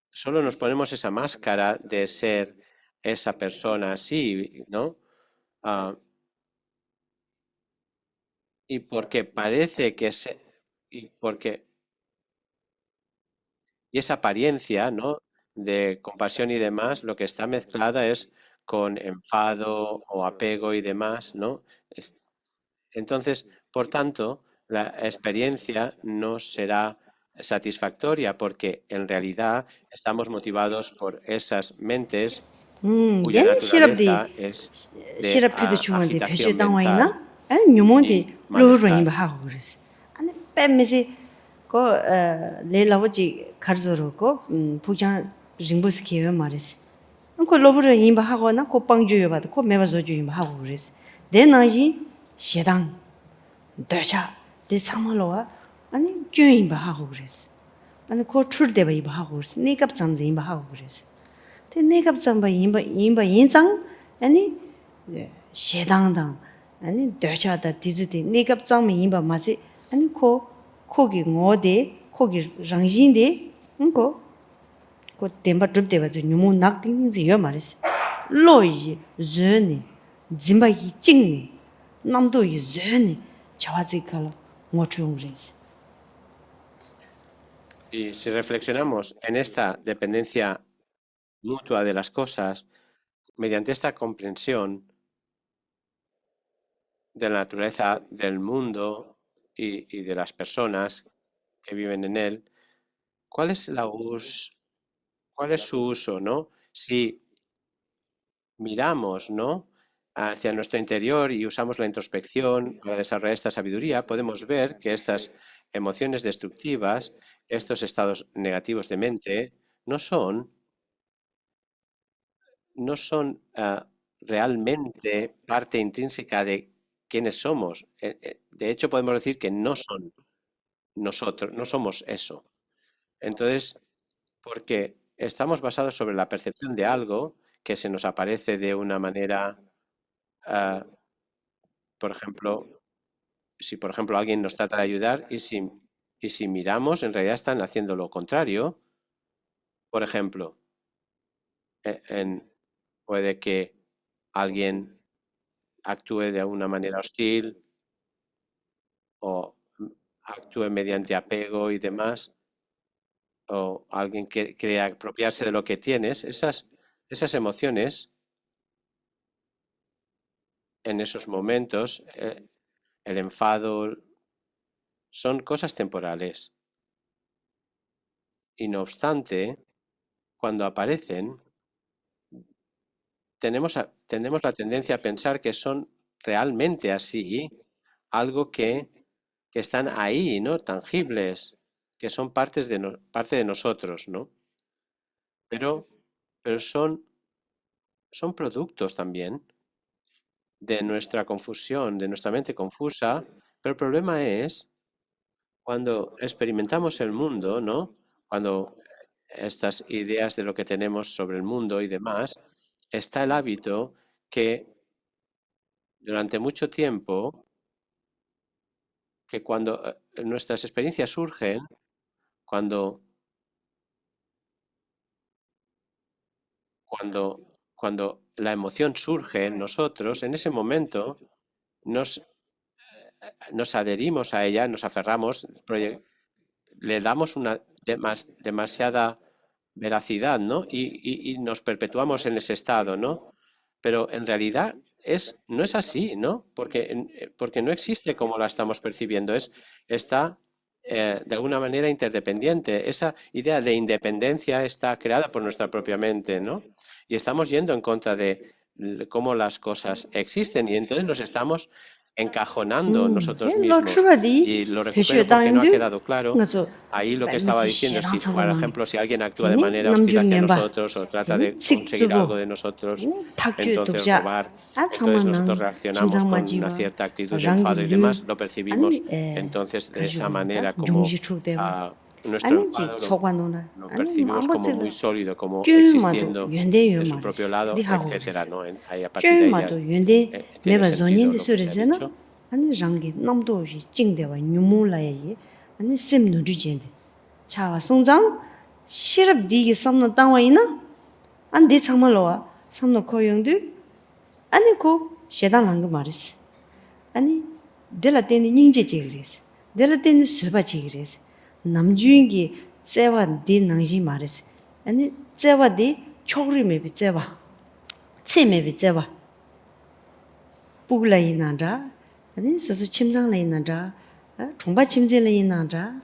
solo nos ponemos esa máscara de ser esa persona así, ¿no? Y porque parece que y esa apariencia, ¿no? De compasión y demás, lo que está mezclada es con enfado o apego y demás, ¿no? Entonces, por tanto, la experiencia no será satisfactoria porque en realidad estamos motivados por esas mentes cuya naturaleza es de agitación mental y malestar. 레라오지 가르조로고 부장 링보스키에 말이스 그 로브를 임바하거나 그 빵주여 봐도 그 매바조주 임바하고 그랬어 내 나이 시당 대차 내 참말로와 아니 주 임바하고 그랬어 아니 그 출대바 임바하고 그랬어 내가 잠지 임바하고 그랬어 대 내가 잠바 임바 인상 아니 시당당 아니 대차다 디즈디 내가 잠이 임바 마지 아니 거기 어디 거기 랑진데 그 템바 줍대바 저 뉴모 낙딩지 요 말이스 로이 즈니 짐바기 찡니 남도이 즈니 chawazikalo ngochung res. Y si reflexionamos en esta dependencia mutua de las cosas, mediante esta comprensión de la naturaleza del mundo y de las personas que viven en él, ¿cuál es cuál es su uso, ¿no? Si miramos, ¿no?, hacia nuestro interior y usamos la introspección para desarrollar esta sabiduría, podemos ver que estas emociones destructivas, estos estados negativos de mente, no son realmente parte intrínseca de quiénes somos. De hecho, podemos decir que no son nosotros, no somos eso. Entonces, porque estamos basados sobre la percepción de algo que se nos aparece de una manera, ah, por ejemplo, si por ejemplo alguien nos trata de ayudar y si miramos, en realidad están haciendo lo contrario. Por ejemplo, puede que alguien actúe de una manera hostil o actúe mediante apego y demás, o alguien que quiere apropiarse de lo que tienes, esas emociones en esos momentos, el enfado, son cosas temporales. Y no obstante, cuando aparecen, tenemos la tendencia a pensar que son realmente así, algo que están ahí, ¿no? Tangibles, que son parte de nosotros, ¿no? Pero, pero son productos también de nuestra confusión, de nuestra mente confusa, pero el problema es cuando experimentamos el mundo, ¿no? Cuando estas ideas de lo que tenemos sobre el mundo y demás, está el hábito que durante mucho tiempo, que cuando nuestras experiencias surgen, cuando, cuando la emoción surge en nosotros, en ese momento nos, nos adherimos a ella, nos aferramos, le damos una demasiada veracidad, ¿no? Y nos perpetuamos en ese estado, ¿no? Pero en realidad no es así, ¿no? Porque no existe como la estamos percibiendo, está de alguna manera interdependiente. Esa idea de independencia está creada por nuestra propia mente, ¿no? Y estamos yendo en contra de cómo las cosas existen y entonces nos estamos encajonando nosotros Lo mismos. chubadi Y lo peche recupero porque no ha dangdu quedado claro. ngazo Ahí lo ba que estaba ngi diciendo, shirang si changwa por nami. ejemplo, si alguien actúa de Teni manera hostil namju hacia nyenba. nosotros o trata Teni de tsik conseguir tsubo. algo de nosotros, Teni takju entonces dukja. robar, An entonces tsangma nosotros nang reaccionamos chimtsang con una majiwa cierta actitud de rangi enfado y lu demás, lo ani percibimos entonces de esa karjuwa da manera como jungji chukdewa. nuestro Ani ji enfado tsokwa nona. lo Ani percibimos mambo como tsila muy sólido, como kyun mado existiendo yuande yu de su propio maris. lado, Di hago etcétera, res. ¿no? Ahí a partir de kyun ahí ya mado yuande tiene meba zonyen sentido di lo que se ha surese na. dicho. Ani rangi namdo ji jingdewa nyumu la ye. Ani sim nu ju jende. Chawa songzang shirab digi samno tangwa ina. Ani di changma lowa samno koyongdu. Ani ko shedan langa maris. Ani dela teni nyingje chigres. Dela teni suba chigres. Namjuyingi tsewa di nangji maris. Ani tsewa di chokri mebi tsewa. Tse mebi tsewa. Pugla inandra. Ani susu chimzang la inandra. Chongpa chimze la inandra.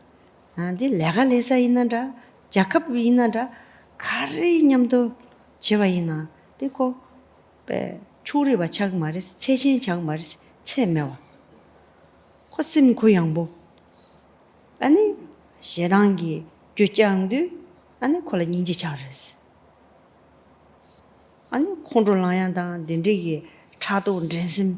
Di lega lesa inandra. Jakab inandra. Kari nyamdo chewa ina. Di ko chukri ba chag maris. Tse shen chag maris. Tse mewa. 코심 고양보 아니 시랑기 주장도 아니 콜라 닌지 차르스 아니 컨트롤라야다 딘디기 차도 렌심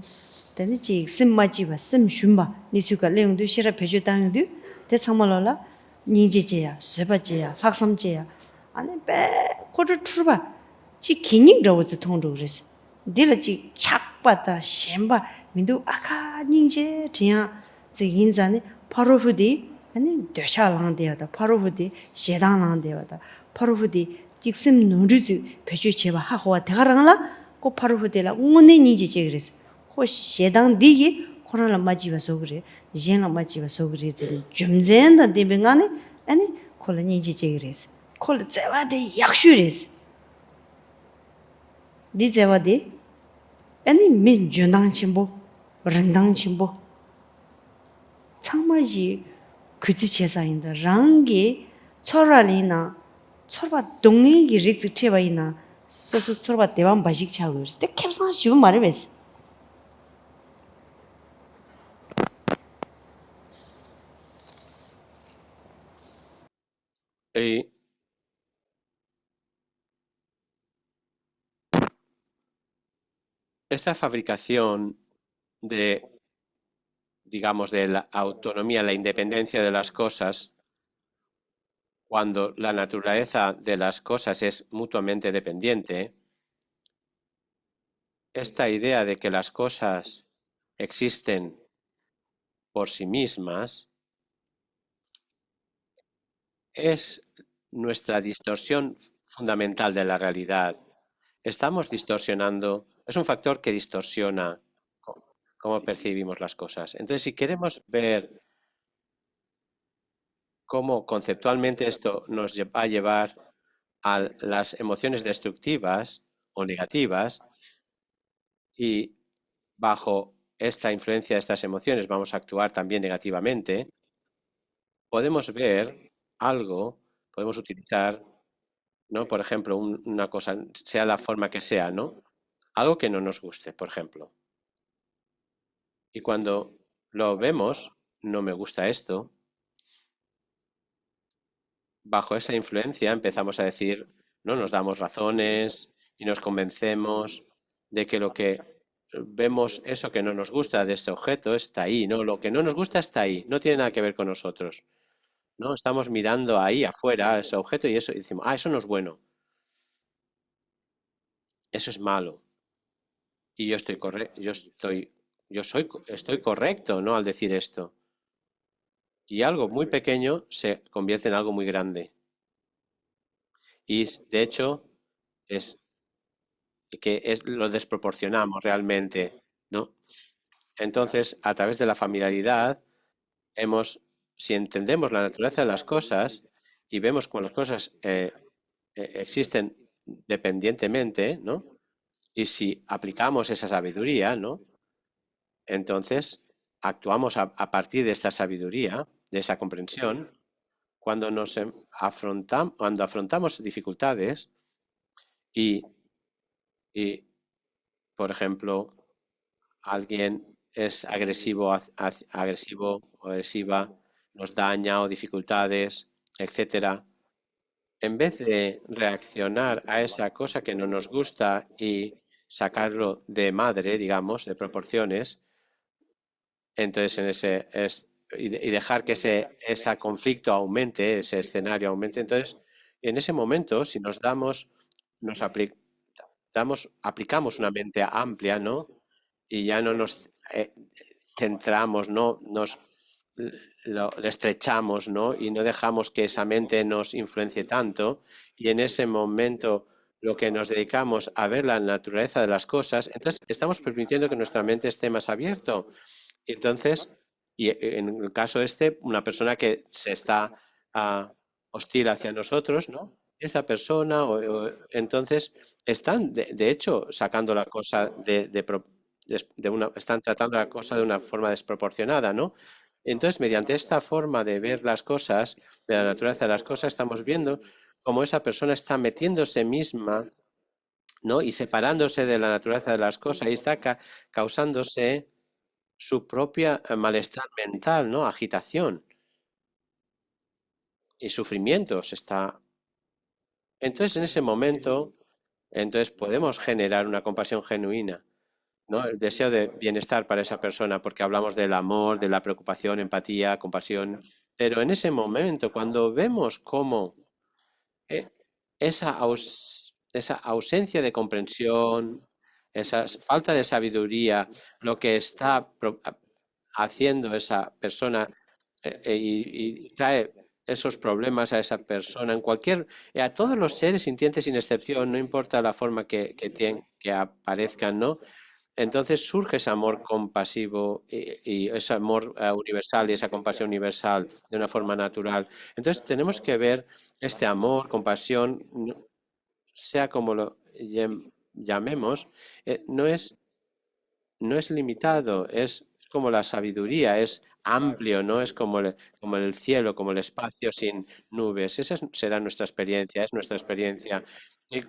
데니지 심마지바 심슌바 니수가 레용도 시라 배주 당도 대참말라 닌지제야 쇠바제야 학삼제야 아니 배 코르 출바 지 기닝 저우즈 통도르스 딜지 착바다 셴바 민도 아카 닌제 지야 지인자네 파로후디 아니 되샤랑데야다 파로후디 셰당랑데야다 파로후디 직심 누르즈 배주 제바 하고와 대가랑라 고 파로후디라 오네 니지 제그레스 고 셰당 디기 코로나 맞이와 소그래 젠라 맞이와 소그래 좀젠다 데빙하네 아니 콜니 지지그레스 콜 제와데 약슈레스 디 제와데 아니 미 준당 침보 렌당 침보 창마지 그지 제사인다 랑게 초라리나 초바 동의기 릭스 체바이나 소소 초바 대왕 바식 차고 있을 때 캡상 지금 말을 했어 Y esta fabricación de, digamos, de la autonomía, la independencia de las cosas, cuando la naturaleza de las cosas es mutuamente dependiente, esta idea de que las cosas existen por sí mismas es nuestra distorsión fundamental de la realidad. Estamos distorsionando, es un factor que distorsiona cómo percibimos las cosas. Entonces, si queremos ver cómo conceptualmente esto nos va a llevar a las emociones destructivas o negativas y bajo esta influencia de estas emociones vamos a actuar también negativamente, podemos ver algo, podemos utilizar, ¿no? Por ejemplo, una cosa, sea la forma que sea, ¿no? Algo que no nos guste, por ejemplo. Y cuando lo vemos, no me gusta esto, bajo esa influencia empezamos a decir, no nos damos razones y nos convencemos de que lo que vemos, eso que no nos gusta de ese objeto, está ahí, ¿no? Lo que no nos gusta está ahí, no tiene nada que ver con nosotros, ¿no? Estamos mirando ahí afuera ese objeto y eso y decimos, ah, eso no es bueno, eso es malo. Y yo estoy correcto, estoy correcto, ¿no? Al decir esto. Y algo muy pequeño se convierte en algo muy grande. Y de hecho, es lo desproporcionamos realmente, ¿no? Entonces, a través de la familiaridad, si entendemos la naturaleza de las cosas y vemos cómo las cosas existen dependientemente, ¿no? Y si aplicamos esa sabiduría, ¿no? Entonces, actuamos a partir de esta sabiduría, de esa comprensión, cuando cuando afrontamos dificultades y, y, por ejemplo, alguien es agresivo, agresivo o agresiva, nos daña o dificultades, etcétera, en vez de reaccionar a esa cosa que no nos gusta y sacarlo de madre, digamos, de proporciones, entonces y dejar que ese conflicto aumente, ese escenario aumente, entonces en ese momento, si nos aplicamos una mente amplia, ¿no? Y ya no nos centramos, ¿no? Le estrechamos, ¿no? Y no dejamos que esa mente nos influencie tanto. Y en ese momento lo que nos dedicamos a ver la naturaleza de las cosas, entonces estamos permitiendo que nuestra mente esté más abierto. Y entonces, en el caso este, una persona que se está hostil hacia nosotros, ¿no? Esa persona, entonces, están de hecho sacando la cosa están tratando la cosa de una forma desproporcionada, ¿no? Entonces, mediante esta forma de ver las cosas, de la naturaleza de las cosas, estamos viendo cómo esa persona está metiéndose misma, ¿no? Y separándose de la naturaleza de las cosas y está causándose su propia malestar mental, ¿no? Agitación y sufrimiento se está. Entonces, en ese momento, entonces podemos generar una compasión genuina, ¿no? El deseo de bienestar para esa persona, porque hablamos del amor, de la preocupación, empatía, compasión. Pero en ese momento, cuando vemos cómo eh, esa ausencia de comprensión, esa falta de sabiduría, lo que está haciendo esa persona y trae esos problemas a esa persona, a todos los seres sintientes sin excepción, no importa la forma que aparezcan, ¿no? entonces surge ese amor compasivo y ese amor universal y esa compasión universal de una forma natural. Entonces tenemos que ver este amor, compasión, sea como lo llamemos, no es limitado, es como la sabiduría, es amplio, ¿no? Es como el cielo, como el espacio sin nubes. Esa será nuestra experiencia, es nuestra experiencia. Y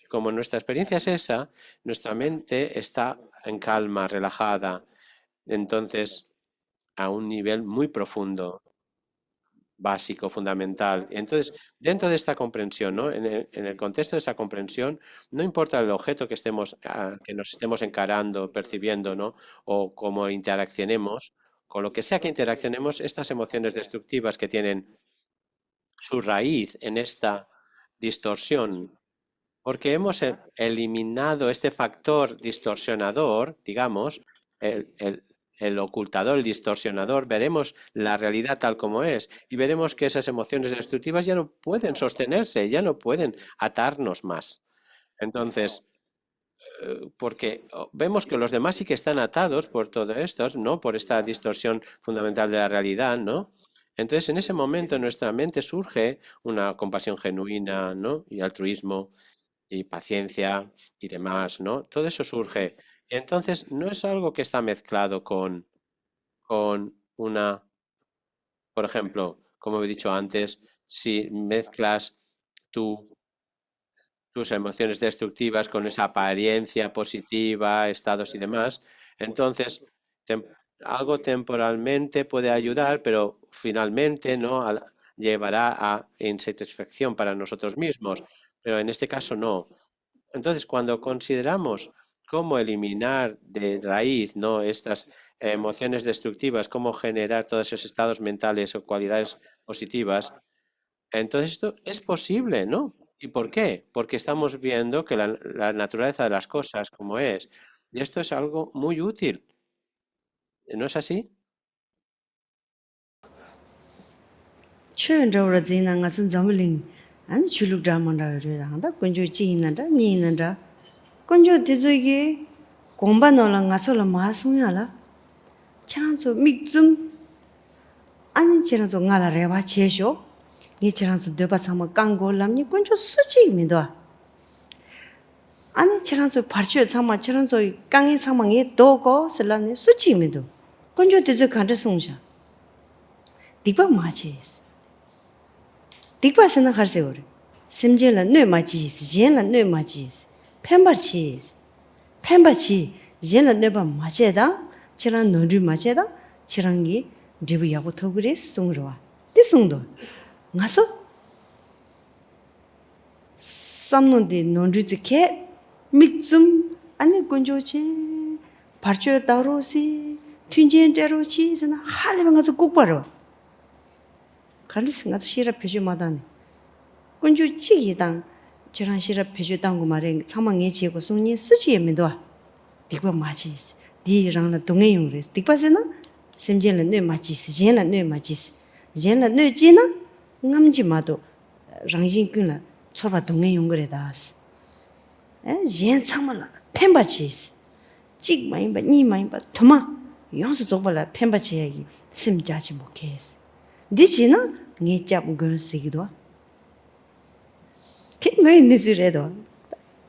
como nuestra experiencia es esa, nuestra mente está en calma, relajada, entonces a un nivel muy profundo, básico, fundamental. Entonces, dentro de esta comprensión, ¿no? En el contexto de esa comprensión, no importa el objeto que nos estemos encarando, percibiendo, ¿no? O cómo interaccionemos, con lo que sea que interaccionemos, estas emociones destructivas que tienen su raíz en esta distorsión, porque hemos eliminado este factor distorsionador, digamos, el ocultador, el distorsionador, veremos la realidad tal como es y veremos que esas emociones destructivas ya no pueden sostenerse, ya no pueden atarnos más. Entonces, porque vemos que los demás sí que están atados por todo esto, ¿no? Por esta distorsión fundamental de la realidad, ¿no? Entonces, en ese momento en nuestra mente surge una compasión genuina, ¿no? Y altruismo y paciencia y demás, ¿no? Todo eso surge. Y entonces no es algo que está mezclado con una, por ejemplo, como he dicho antes, si mezclas tu tus emociones destructivas con esa apariencia positiva, estados y demás, entonces tem- algo temporalmente puede ayudar, pero finalmente no llevará a insatisfacción para nosotros mismos. Pero en este caso no. Entonces, cuando consideramos cómo eliminar de raíz, ¿no? Estas emociones destructivas, cómo generar todos esos estados mentales o cualidades positivas, entonces esto es posible, ¿no? ¿Y por qué? Porque estamos viendo que la naturaleza de las cosas como es. Y esto es algo muy útil, ¿no es así? Chön rawra zina nga sun zamling an chuluk draman ra re da da kunjo chi na da ni na da kunjo de zo ge gomba no la nga so la ma sung ya la chang so mik zum an chang so nga la re ba che sho ni chang so de ba sa ma kang go lam ni kunjo su chi mi do an chang so par che sa ma chang so kang ye sa ma nge do go se la ne su chi mi do kunjo de zo kan de sung sha di ba ma che di ba se na har se ore 심지어 뇌 맞지스 옌라 뇌 맞지스 펜바치스 펜바치 옌라 뇌바 맞제다 지랑 너리 맞제다 지랑기 디부야고 토그레스 송으로와 디송도 가서 삼노디 논리즈케 믹좀 아니 군조치 파르초 다로시 튠젠데로치 즈나 할레방 가서 꼭 봐라 간리스 가서 시라 표시마다네 군주 치기당 저런 시럽 배주당 말에 상망에 지고 송니 수지에면도 디고 마치스 디랑나 동해용레스 디파세나 심젤은 뇌 마치스 젠라 뇌 마치스 젠라 뇌 지나 남지마도 랑진근라 초바 동해용 그래다스 젠 참말라 펜바치스 찍 많이 봐 많이 봐 도마 용수 쪽발라 펜바치야기 심자지 못해스 디지나 니잡 그스기도 ¿Qué no es necesario?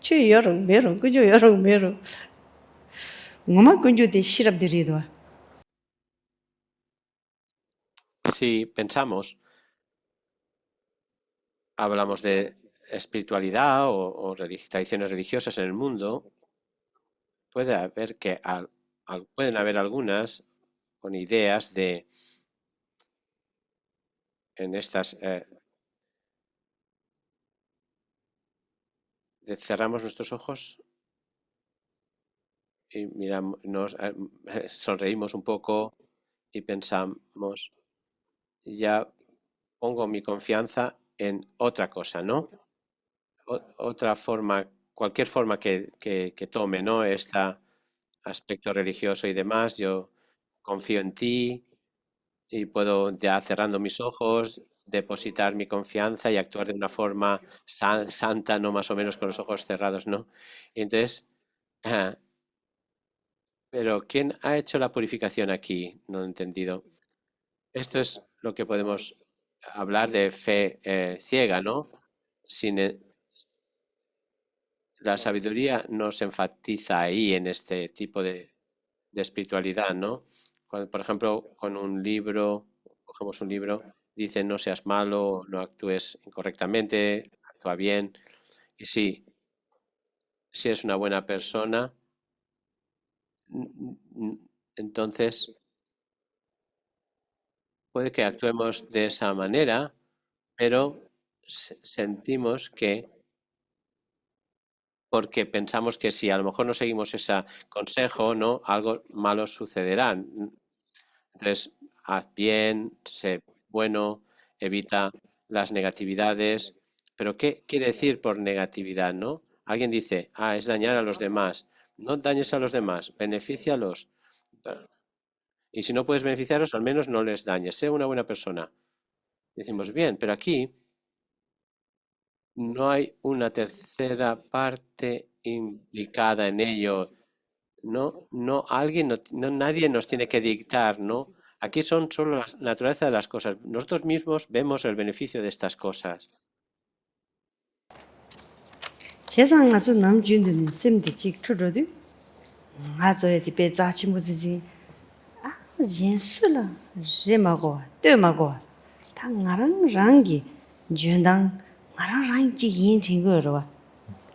Yo lloro, mero, yo lloro, mero. Mamá con yo te shirab dirido. Si pensamos, hablamos de espiritualidad o tradiciones religiosas en el mundo, pueden haber algunas con ideas en estas, cerramos nuestros ojos y miramos, sonreímos un poco y pensamos, ya pongo mi confianza en otra cosa, ¿no? Otra forma, cualquier forma que tome, ¿no? Este aspecto religioso y demás, yo confío en ti y puedo, ya cerrando mis ojos, depositar mi confianza y actuar de una forma santa, no más o menos con los ojos cerrados, ¿no? Y entonces, Pero ¿quién ha hecho la purificación aquí? No he entendido. Esto es lo que podemos hablar de fe ciega, ¿no? Sin la sabiduría no se enfatiza ahí en este tipo de espiritualidad, ¿no? Por ejemplo, con un libro, cogemos un libro, dice no seas malo, no actúes incorrectamente, actúa bien. Y sí, si es una buena persona, entonces puede que actuemos de esa manera, pero sentimos que, porque pensamos que si a lo mejor no seguimos ese consejo, ¿no? Algo malo sucederá. Entonces, haz bien, sé bueno, evita las negatividades. Pero ¿qué quiere decir por negatividad, no? Alguien dice, es dañar a los demás. No dañes a los demás, benefícialos. Y si no puedes beneficiarlos, al menos no les dañes. Sé una buena persona. Decimos, bien, pero aquí no hay una tercera parte implicada en ello. No, no, nadie nos tiene que dictar, ¿no? Aquí son solo la naturaleza de las cosas. Nosotros mismos vemos el beneficio de estas cosas. 제상 아주 남준드는 셈디 직 트로드 아저에 디베 자치 무지지 아 옌술라 제마고 되마고 다 나랑 랑기 준당 나랑 랑지 옌 챙거로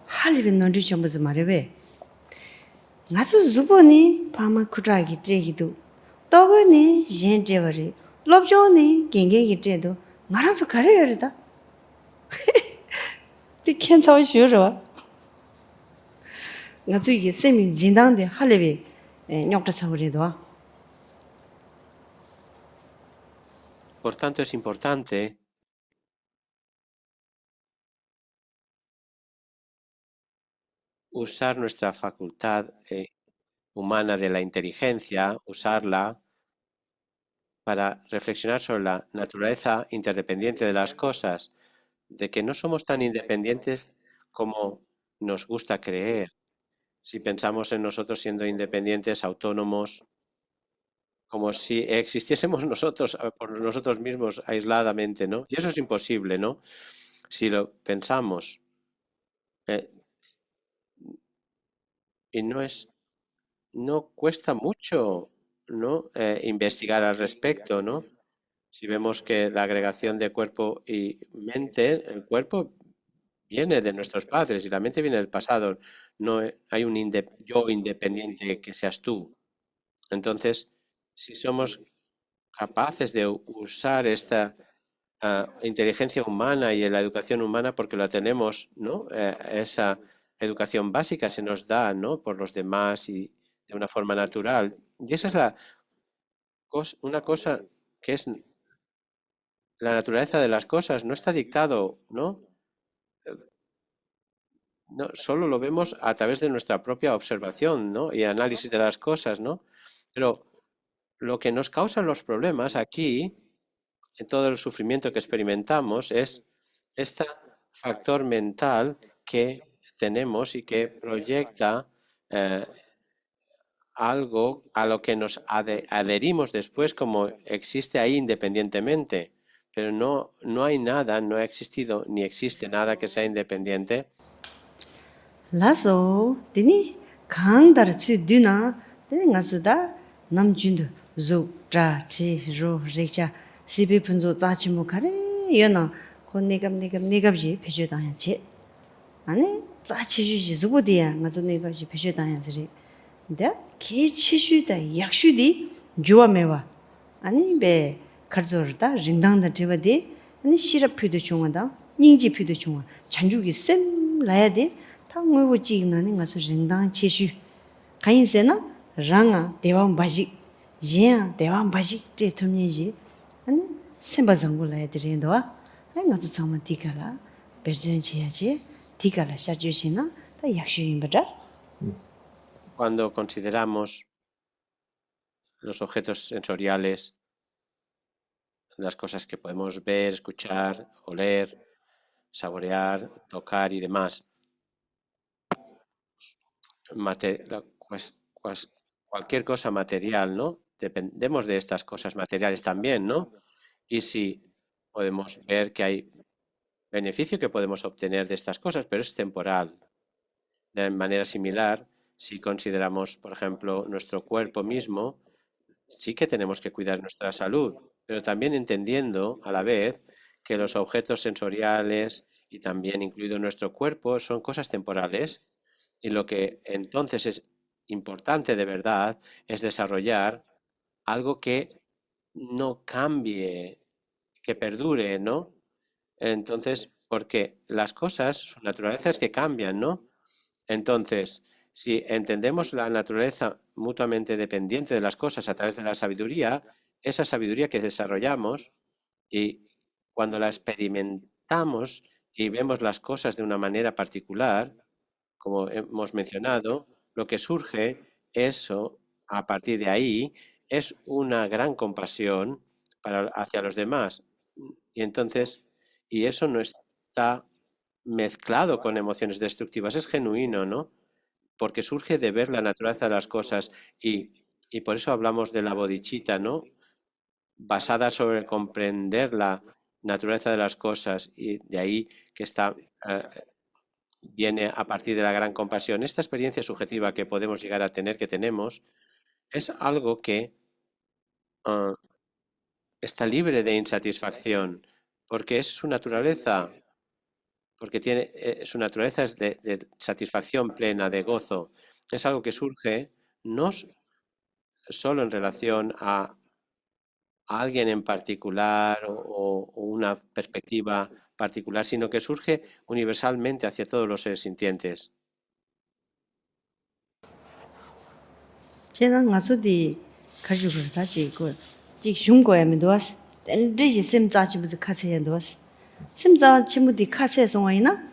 할리빈 논지 좀 무슨 말이베 아주 주보니 파마 쿠라기 제기도 떡으니 옌 제버리 롭조니 갱갱이 제도 나랑 저 가려야다 디 캔사오 쉬어라 nga zui ge semi jindang de halewe nyok ta chawre do Por tanto, es importante usar nuestra facultad humana de la inteligencia, usarla para reflexionar sobre la naturaleza interdependiente de las cosas, de que no somos tan independientes como nos gusta creer. Si pensamos en nosotros siendo independientes, autónomos, como si existiésemos nosotros por nosotros mismos aisladamente, ¿no? Y eso es imposible, ¿no? Si lo pensamos, eh, y no cuesta mucho, ¿no? Investigar al respecto, ¿no? Si vemos que la agregación de cuerpo y mente, el cuerpo viene de nuestros padres y la mente viene del pasado. No hay un yo independiente que seas tú. Entonces, si somos capaces de usar esta inteligencia humana y la educación humana porque la tenemos, ¿no? Esa educación básica se nos da, ¿no? Por los demás y de una forma natural. Y esa es una cosa que es la naturaleza de las cosas, no está dictado, ¿no? No, solo lo vemos a través de nuestra propia observación, ¿no? Y análisis de las cosas, ¿no? Pero lo que nos causa los problemas aquí, en todo el sufrimiento que experimentamos, es este factor mental que tenemos y que proyecta eh, algo a lo que nos adherimos después como existe ahí independientemente. Pero no hay nada, no ha existido ni existe nada que sea independiente. laso dini kang dar chu duna de nga su da nam jund zo tra chi ro re cha sibe punzo za chi mo kare yona ko negam ji peje da ya che 아니 자치주지 누구디야 맞아 내가 이제 비셔다야지 근데 기치주다 약슈디 주와메와 아니 베 카르조르다 징당다 제바디 아니 시럽피도 중하다 닝지피도 중하 잔주기 셈 라야디 탕외고 지나는 가서 징당 치슈 가인세나 랑아 대왕 바지 예 대왕 바지 제 톰니지 아니 셈바장고 라야디린도와 아니 가서 참만 티가라 베전지야지 티가라 샤주시나 다 약슈인바다 Cuando consideramos los objetos sensoriales, las cosas que podemos ver, escuchar, oler, saborear, tocar y demás, cualquier cosa material, ¿no? Dependemos de estas cosas materiales también, ¿no? Y si podemos ver que hay beneficio que podemos obtener de estas cosas, pero es temporal. De manera similar, si consideramos, por ejemplo, nuestro cuerpo mismo, sí que tenemos que cuidar nuestra salud, pero también entendiendo a la vez que los objetos sensoriales y también incluido nuestro cuerpo son cosas temporales y lo que entonces es importante de verdad es desarrollar algo que no cambie, que perdure, ¿no? Entonces, porque las cosas, su naturaleza es que cambian, ¿no? Entonces, si entendemos la naturaleza mutuamente dependiente de las cosas a través de la sabiduría, esa sabiduría que desarrollamos y cuando la experimentamos y vemos las cosas de una manera particular, como hemos mencionado, lo que surge, eso, a partir de ahí, es una gran compasión hacia los demás. Y entonces, y eso no está mezclado con emociones destructivas, es genuino, ¿no? Porque surge de ver la naturaleza de las cosas y por eso hablamos de la bodhicitta, ¿no? Basada sobre comprender la naturaleza de las cosas y de ahí que está, viene a partir de la gran compasión. Esta experiencia subjetiva que podemos llegar a tener, que tenemos, es algo que ah, está libre de insatisfacción, porque es su naturaleza, porque tiene, su naturaleza es de satisfacción plena, de gozo. Es algo que surge no solo en relación a alguien en particular o una perspectiva particular, sino que surge universalmente hacia todos los seres sintientes. 제가 가서디 가지고 다시 지 중고에 면도스这些 심자지 무슨 카세엔도스 심자 치무디 카세 송아이나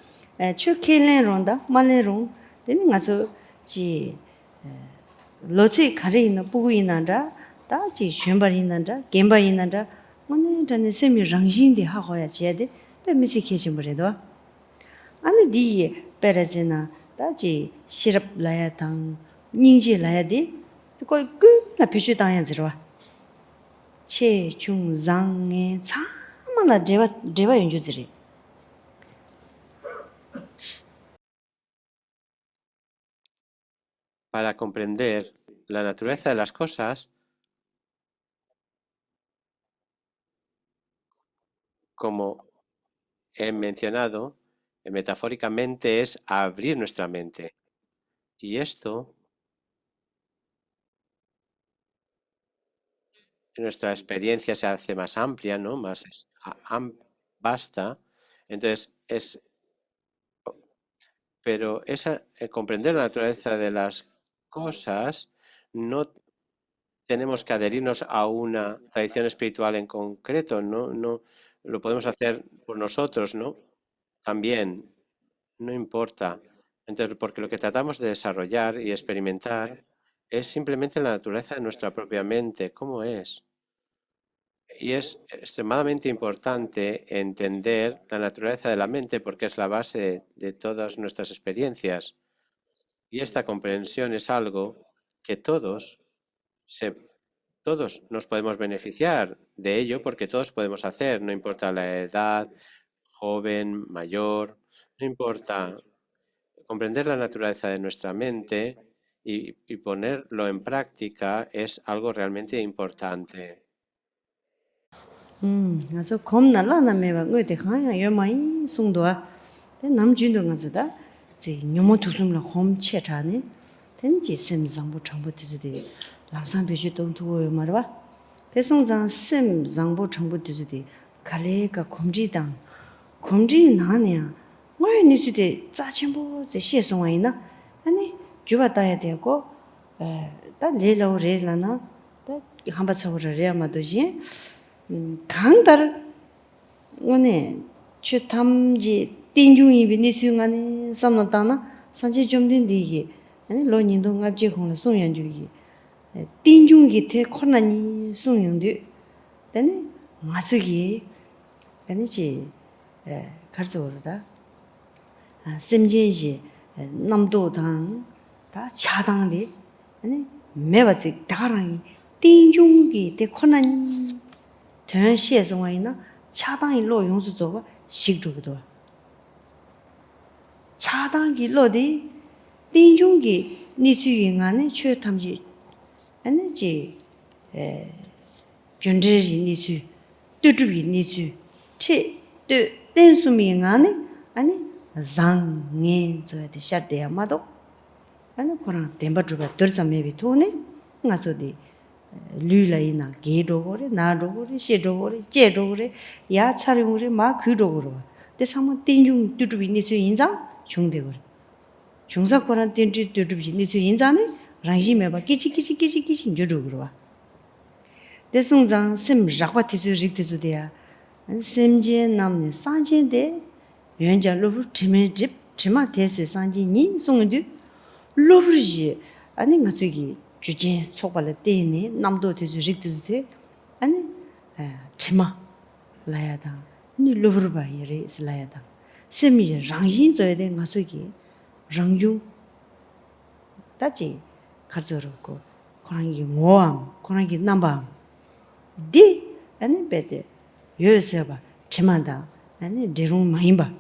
추켈렌론다 말레론 되는 가서 지 로치 가리나 부구이나다 다지 쉔바리나다 겜바이나다 오늘 전에 세미 랑신데 하고야 제데 베미시 케지므레도 아니 디 베레제나 다지 시럽 라야당 닝지 라야디 거의 끝나 표시 당연지로 체 중장에 참마나 제바 연주들이 Para comprender la naturaleza de las cosas, como he mencionado, metafóricamente es abrir nuestra mente. Y esto, nuestra experiencia se hace más amplia, ¿no? Más vasta. Entonces, pero comprender la naturaleza de las cosas no tenemos que adherirnos a una tradición espiritual en concreto, no, no lo podemos hacer por nosotros, ¿no? También, no importa. Entonces, porque lo que tratamos de desarrollar y experimentar es simplemente la naturaleza de nuestra propia mente, cómo es. Y es extremadamente importante entender la naturaleza de la mente porque es la base de todas nuestras experiencias. Y esta comprensión es algo que se, todos nos podemos beneficiar de ello porque todos podemos hacer, no importa la edad, joven, mayor, no importa. Comprender la naturaleza de nuestra mente y ponerlo en práctica es algo realmente importante. 아주 겁나라나 매가 의대 가야 여마이 송도아 대 남진도 가서다 제 녀모 두숨라 홈체라네 된지 셈장부 정부 뒤지디 람산베지 동투어 말봐 배송장 셈장부 정부 뒤지디 갈래가 검지당 검지 나냐 왜 니지디 짜침부 제 시송아이나 아니 주바다야 되고 다 레로 레라나 다 한바차고를 레야마도지 강달 오네 추탐지 띵중이 비니스용하네 삼노다나 산지 좀 된디기 아니 로닌도 갑지 홍나 송연주기 띵중이 대 코나니 송연디 되네 마스기 아니지 가르쳐오르다 아 셈제지 남도당 다 차당디 아니 매바지 다랑이 띵중기 대 코난 전 시에서와이나 차당이 로 용수 줘봐 식주기도 차당기 로디 띵중기 니수잉안에 최탐지 에너지 전제리 니수 뜨주비 니수 체뜨 댄수밍안에 아니 장게 저한테 샷대야 마도 아니 그런 덴바주가 들자매비 토네 ngaso디 류라이나 게도고레 나도고레 시도고레 제도고레 야 차리고레 마 그도고레 데 상무 띵중 뚜뚜비 니수 인자 중대고레 중사고란 띵지 뚜뚜비 니수 인자네 랑지메바 끼치끼치끼치끼치 저도고레 데 송장 심 라과티수 릭티수데야 심제 남네 산제데 연자 로브 치메집 치마 데세 산지니 송드 로브지 아니 ngaso기 주제 속발에 때니 남도 되지 릭드지 아니 치마 라야다 니 로브르바 이리 슬라야다 세미 랑신 줘야 돼 ngaso기 랑중 따지 가져르고 코랑이 모함 코랑이 남바 디 아니 베데 요세바 치마다 아니 데롱 마임바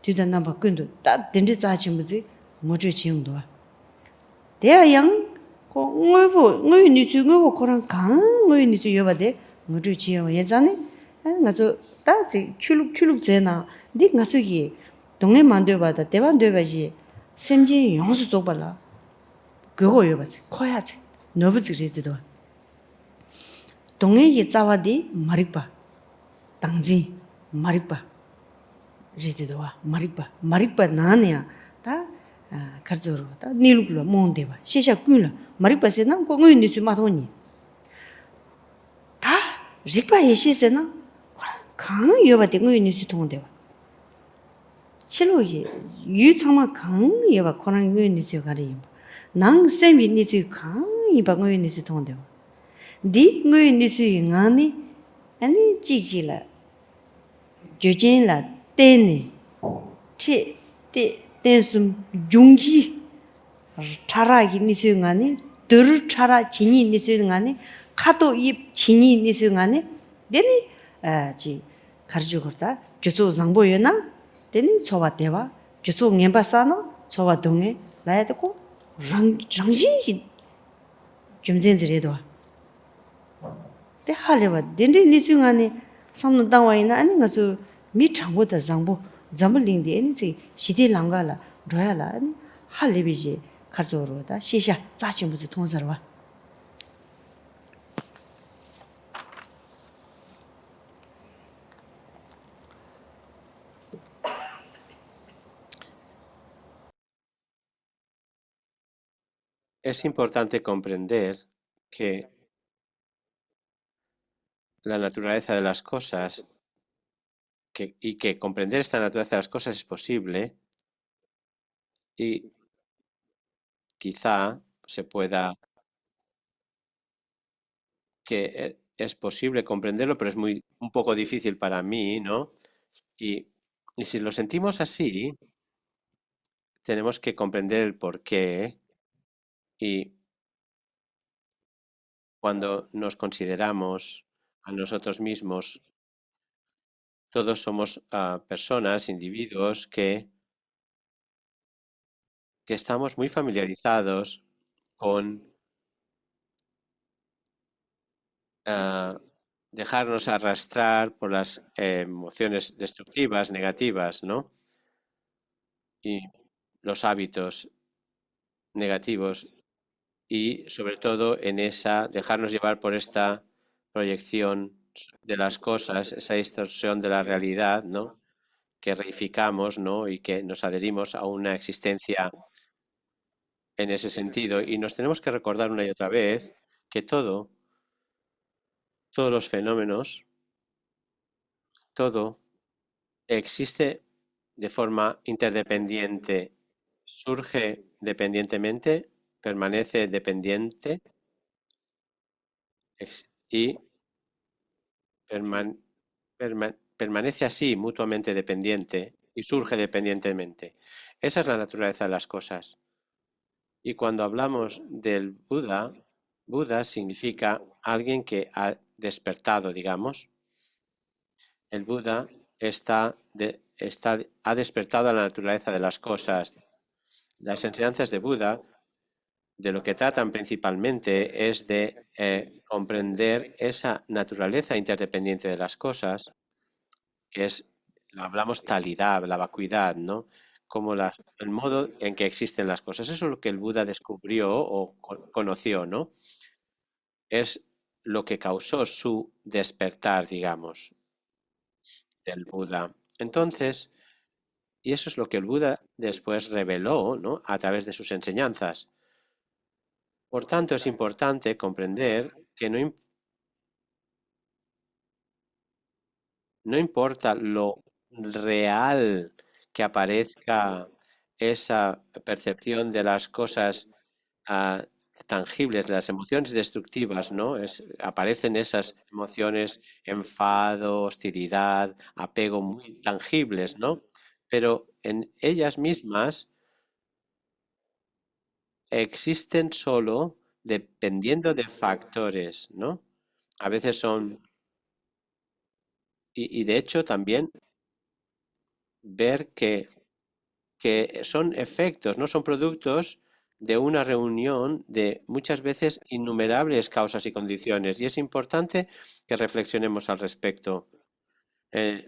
뒤다 남바 근도 딱 덴지 짜지 뭐지 뭐지 지용도 대양 ngồi như chú ngồi vào con cẳng ngồi như chú yêu đấy ngồi chú chiều vậy chứ ngã chú ta chỉ chuluk thế nào đi ngã chú gì 동네 만들어봐다 대만 되어봐지 샘지 영수 쪽 발라 그거 해봐지 커야지 너부지 그래도 동네에 자와디 마릭바 당지 마릭바 그래도 마릭바 나네야 다 가져로 다 니루글로 몬데바 시샤 꿀라 마리파세나 고응이 수 마토니 다 릭바에 시세나 강 여바데 응이 수 통데바 실로이 유창마 강 여바 코랑 응이 수 가리 낭 셈이 니지 강 이바 응이 수 통데바 디 응이 수 인가니 아니 지지라 조진라 때니 치 댄스 중지 차라기 니스응하니 들 차라 진이 니스응하니 카도 입 진이 니스응하니 되니 지 가르쳐 거다 주소 장보여나 되니 소와 대와 주소 냠바사노 소와 동에 나야 되고 랑지 좀젠지래도 때 할래와 된데 니스응하니 삼는 당와이나 아니 가서 미 장보다 장보 잠을링데 아니지 시대 랑가라 로야라 아니 할래비지 가져로다 시샤 짜증부지 통설와 Es importante comprender que la naturaleza de las cosas y que comprender esta naturaleza de las cosas es posible y quizá se pueda que es posible comprenderlo, pero es un poco difícil para mí, ¿no? Y, y si lo sentimos así, tenemos que comprender el porqué y cuando nos consideramos a nosotros mismos, todos somos personas, individuos que estamos muy familiarizados con ah, dejarnos arrastrar por las emociones destructivas, negativas, ¿no? Y los hábitos negativos y sobre todo en dejarnos llevar por esta proyección de las cosas, esa distorsión de la realidad, ¿no? Que reificamos, ¿no? Y que nos adherimos a una existencia en ese sentido. Y nos tenemos que recordar una y otra vez que todos los fenómenos, todo existe de forma interdependiente, surge dependientemente, permanece dependiente y permanece así mutuamente dependiente y surge dependientemente. Esa es la naturaleza de las cosas. Y cuando hablamos del Buda, Buda significa alguien que ha despertado, digamos. El Buda ha despertado a la naturaleza de las cosas. Las enseñanzas de Buda de lo que tratan principalmente es de comprender esa naturaleza interdependiente de las cosas, que es, hablamos talidad, la vacuidad, ¿no? Como el modo en que existen las cosas. Eso es lo que el Buda descubrió o conoció, ¿no? Es lo que causó su despertar, digamos, del Buda. Entonces, y eso es lo que el Buda después reveló, ¿no? A través de sus enseñanzas. Por tanto, es importante comprender que no importa lo real que aparezca esa percepción de las cosas ah, tangibles, de las emociones destructivas, ¿no? Aparecen esas emociones, enfado, hostilidad, apego muy tangibles, ¿no? Pero en ellas mismas existen solo dependiendo de factores, ¿no? A veces son, y de hecho también ver que son efectos, no son productos de una reunión de muchas veces innumerables causas y condiciones. Y es importante que reflexionemos al respecto.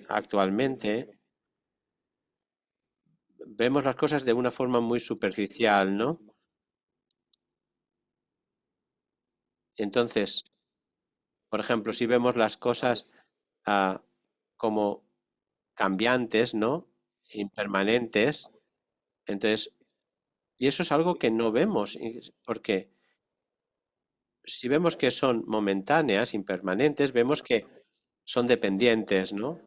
Actualmente vemos las cosas de una forma muy superficial, ¿no? Entonces, por ejemplo, si vemos las cosas ah, como cambiantes, ¿no? Impermanentes, entonces, y eso es algo que no vemos, porque si vemos que son momentáneas, impermanentes, vemos que son dependientes, ¿no?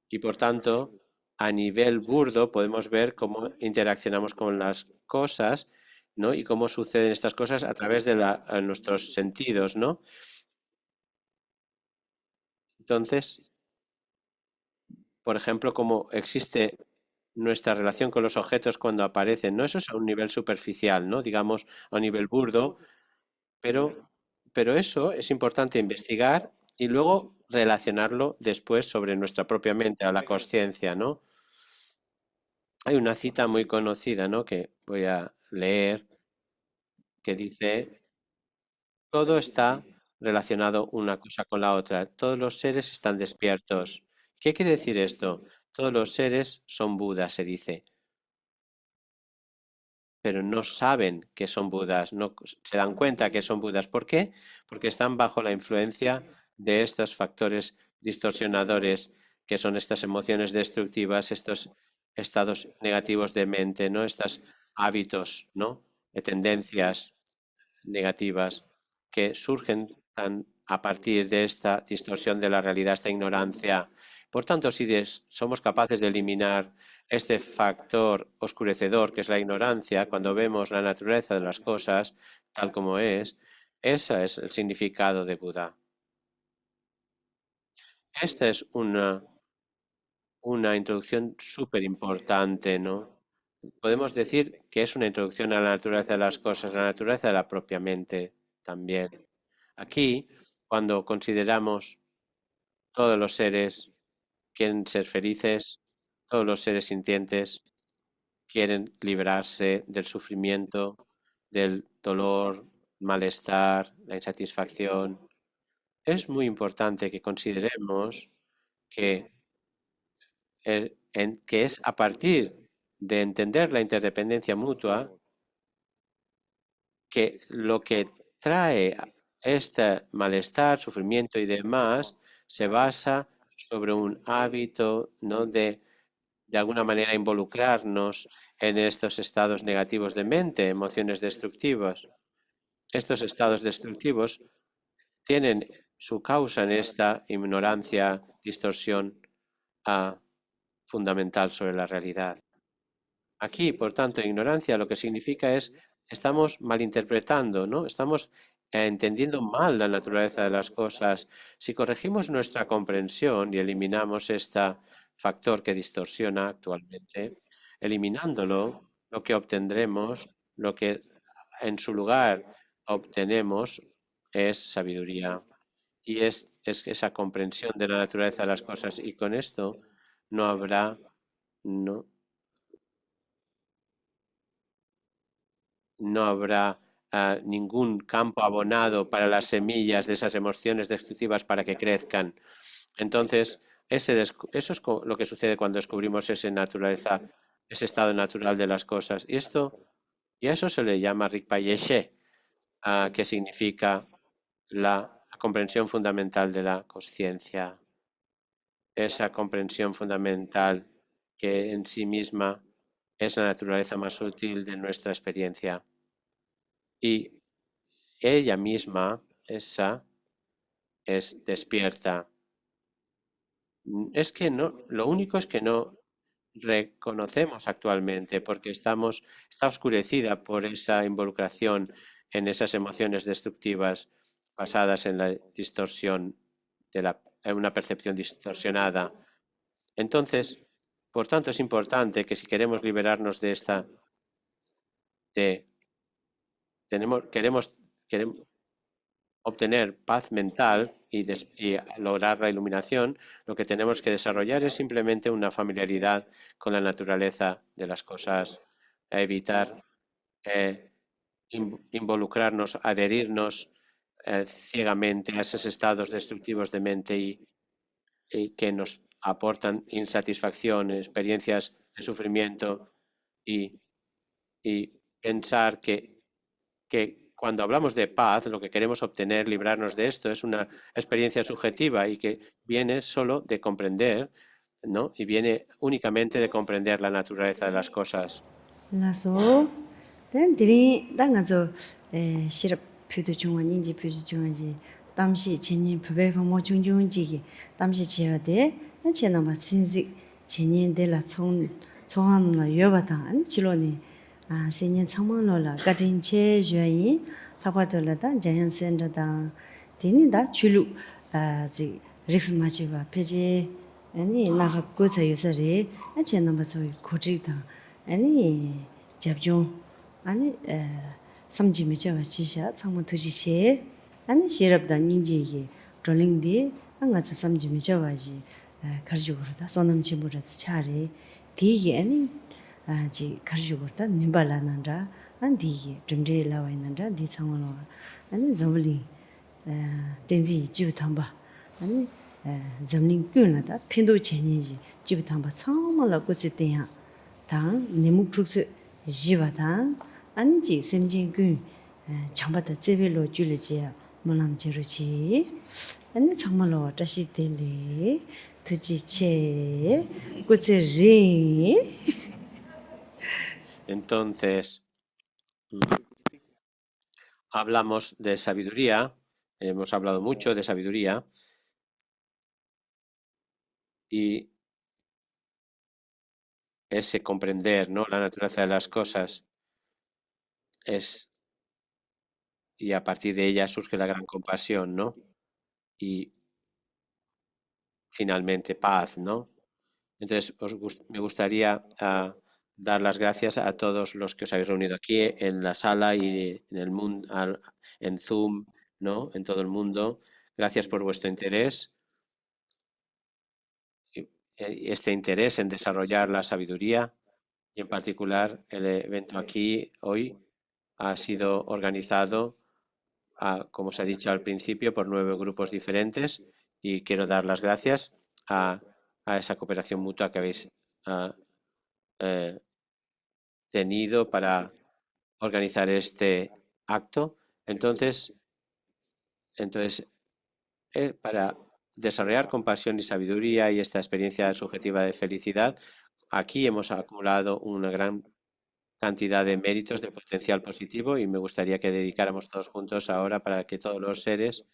Y por tanto, a nivel burdo podemos ver cómo interaccionamos con las cosas, ¿no? Y cómo suceden estas cosas a través de nuestros sentidos, ¿no? Entonces, por ejemplo, cómo existe nuestra relación con los objetos cuando aparecen, ¿no? Eso es a un nivel superficial, ¿no? Digamos, a un nivel burdo, pero, pero eso es importante investigar y luego relacionarlo después sobre nuestra propia mente, a la conciencia, ¿no? Hay una cita muy conocida, ¿no? Que voy a leer, que dice, todo está relacionado una cosa con la otra, todos los seres están despiertos. ¿Qué quiere decir esto? Todos los seres son Budas, se dice, pero no saben que son Budas, no se dan cuenta que son Budas. ¿Por qué? Porque están bajo la influencia de estos factores distorsionadores, que son estas emociones destructivas, estos estados negativos de mente, ¿no? Estos hábitos, ¿no? De tendencias negativas que surgen a partir de esta distorsión de la realidad, esta ignorancia. Por tanto, si somos capaces de eliminar este factor oscurecedor que es la ignorancia, cuando vemos la naturaleza de las cosas tal como es, ese es el significado de Buda. Esta es una introducción súper importante, ¿no? Podemos decir que es una introducción a la naturaleza de las cosas, a la naturaleza de la propia mente también. Aquí, cuando consideramos todos los seres quieren ser felices, todos los seres sintientes quieren librarse del sufrimiento, del dolor, malestar, la insatisfacción. Es muy importante que consideremos que, que es a partir de entender la interdependencia mutua que lo que trae este malestar, sufrimiento y demás se basa sobre un hábito, ¿no? De alguna manera involucrarnos en estos estados negativos de mente, emociones destructivas. Estos estados destructivos tienen su causa en esta ignorancia, distorsión fundamental sobre la realidad. Aquí, por tanto, ignorancia lo que significa es estamos malinterpretando, ¿no? Estamos entendiendo mal la naturaleza de las cosas. Si corregimos nuestra comprensión y eliminamos este factor que distorsiona actualmente, eliminándolo, lo que obtendremos, lo que en su lugar obtenemos es sabiduría. Y es esa comprensión de la naturaleza de las cosas. Y con esto no habrá, no, no habrá ningún campo abonado para las semillas de esas emociones destructivas para que crezcan. Entonces, eso es lo que sucede cuando descubrimos esa naturaleza, ese estado natural de las cosas. Y a eso se le llama Rigpa-Yeshe, que significa la comprensión fundamental de la conciencia, esa comprensión fundamental que en sí misma es la naturaleza más sutil de nuestra experiencia. Y ella misma, esa, es despierta. Es que no, lo único es que no reconocemos actualmente porque está oscurecida por esa involucración en esas emociones destructivas basadas en la distorsión en una percepción distorsionada. Entonces, por tanto, es importante que si queremos liberarnos de esta, de, queremos obtener paz mental y lograr la iluminación, lo que tenemos que desarrollar es simplemente una familiaridad con la naturaleza de las cosas, evitar involucrarnos, adherirnos ciegamente a esos estados destructivos de mente y que nos aportan insatisfacción, experiencias de sufrimiento y, y pensar que cuando hablamos de paz, lo que queremos obtener, librarnos de esto, es una experiencia subjetiva y que viene solo de comprender, ¿no? Y viene únicamente de comprender la naturaleza de las cosas. 나서 된 당가서 시럽 표도 중원인지 표도 중원지 담시 진인 부배부 뭐 중중지기 담시 지어대 나체나 마친지 진인들라 총 총하는 여바다 안 지로니 세년 청만로라 가진체 주의 타바들라다 자연센터다 디니다 줄루 지 릭스마치바 페지 아니 나가 고쳐 요소리 나체나 마소이 고지다 아니 잡종 아니 삼지미죠 지샤 창문 투지시 아니 시럽다 닌지기 돌링디 안가서 삼지미죠 와지 가르주고다 소남지무라스 차리 디기 아니 지 가르주고다 님발라난다 안디기 든데 라와이난다 디 창문로 아니 저블리 덴지 지부탐바 아니 점링 꾼나다 핀도 제니지 지부탐바 창문로 고치대야 당 내묵축스 지바다 안지 semjingun chambata tsebelo julje molam jiruchi ane chamalo tashi tele tuji che kuche ri Entonces, hablamos de sabiduría, hemos hablado mucho de sabiduría y ese comprender, ¿no? La naturaleza de las cosas es, y a partir de ella surge la gran compasión, ¿no? Y finalmente paz, ¿no? Entonces, me gustaría dar las gracias a todos los que os habéis reunido aquí en la sala y en el mundo, en Zoom, ¿no? En todo el mundo. Gracias por vuestro interés. Este interés en desarrollar la sabiduría y en particular el evento aquí hoy ha sido organizado, como os he dicho al principio, por 9 grupos diferentes y quiero dar las gracias a, esa cooperación mutua que habéis eh, tenido para organizar este acto. Entonces, para desarrollar compasión y sabiduría y esta experiencia subjetiva de felicidad, aquí hemos acumulado una gran cantidad de méritos de potencial positivo y me gustaría que dedicáramos todos juntos ahora para que todos los seres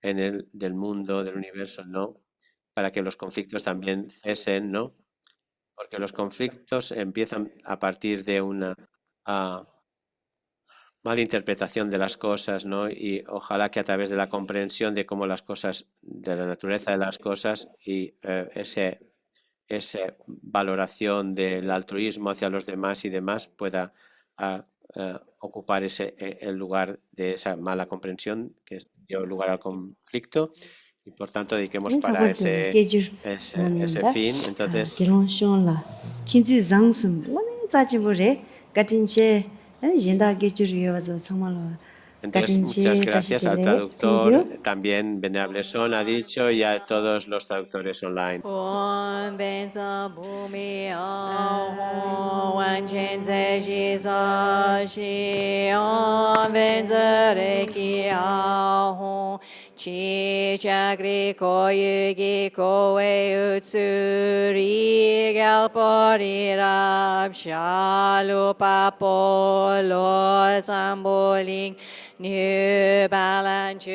del mundo, del universo, ¿no? Para que los conflictos también cesen, ¿no? Porque los conflictos empiezan a partir de una mala interpretación de las cosas, ¿no? Y ojalá que a través de la comprensión de cómo las cosas, de la naturaleza de las cosas y esa valoración del altruismo hacia los demás y demás pueda ocupar el lugar de esa mala comprensión que dio lugar al conflicto y por tanto dediquemos para Thakur kejur ese naninda fin. Entonces, gelong shon la kinzi zangsum wani zachimbo re gatinche yinda kejur yo zo changmalo muchas gatinche gracias al tashitele thank traductor. you. También Venerable Son ha dicho y a todos los traductores online. Om benza bumi ahon wan chen se shi sa shi om benza reki ahon chi chakri ko yugi ko we utsuri galpori rab shalu papo lo samboling New Balance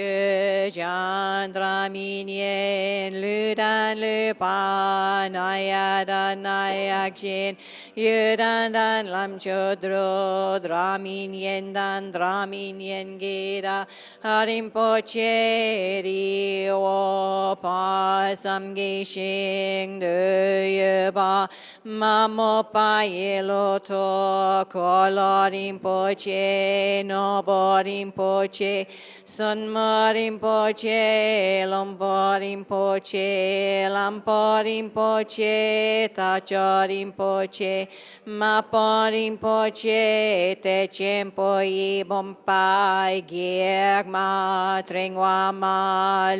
Chandra Minyen Ludan Lupa Nayadan Nayakshin Yudan Dan Lam Chodro Draminyen Dan Draminyen Gira Harimpoche Rio Pa Samge Shing Duyeba Mamopa Yeloto Kolorimpoche Noborimpoche Sunmarimpoche Lomborimpoche Lamporimpoche Tachorimpoche Maporimpoche Techempoi Bompai Girma Tringwama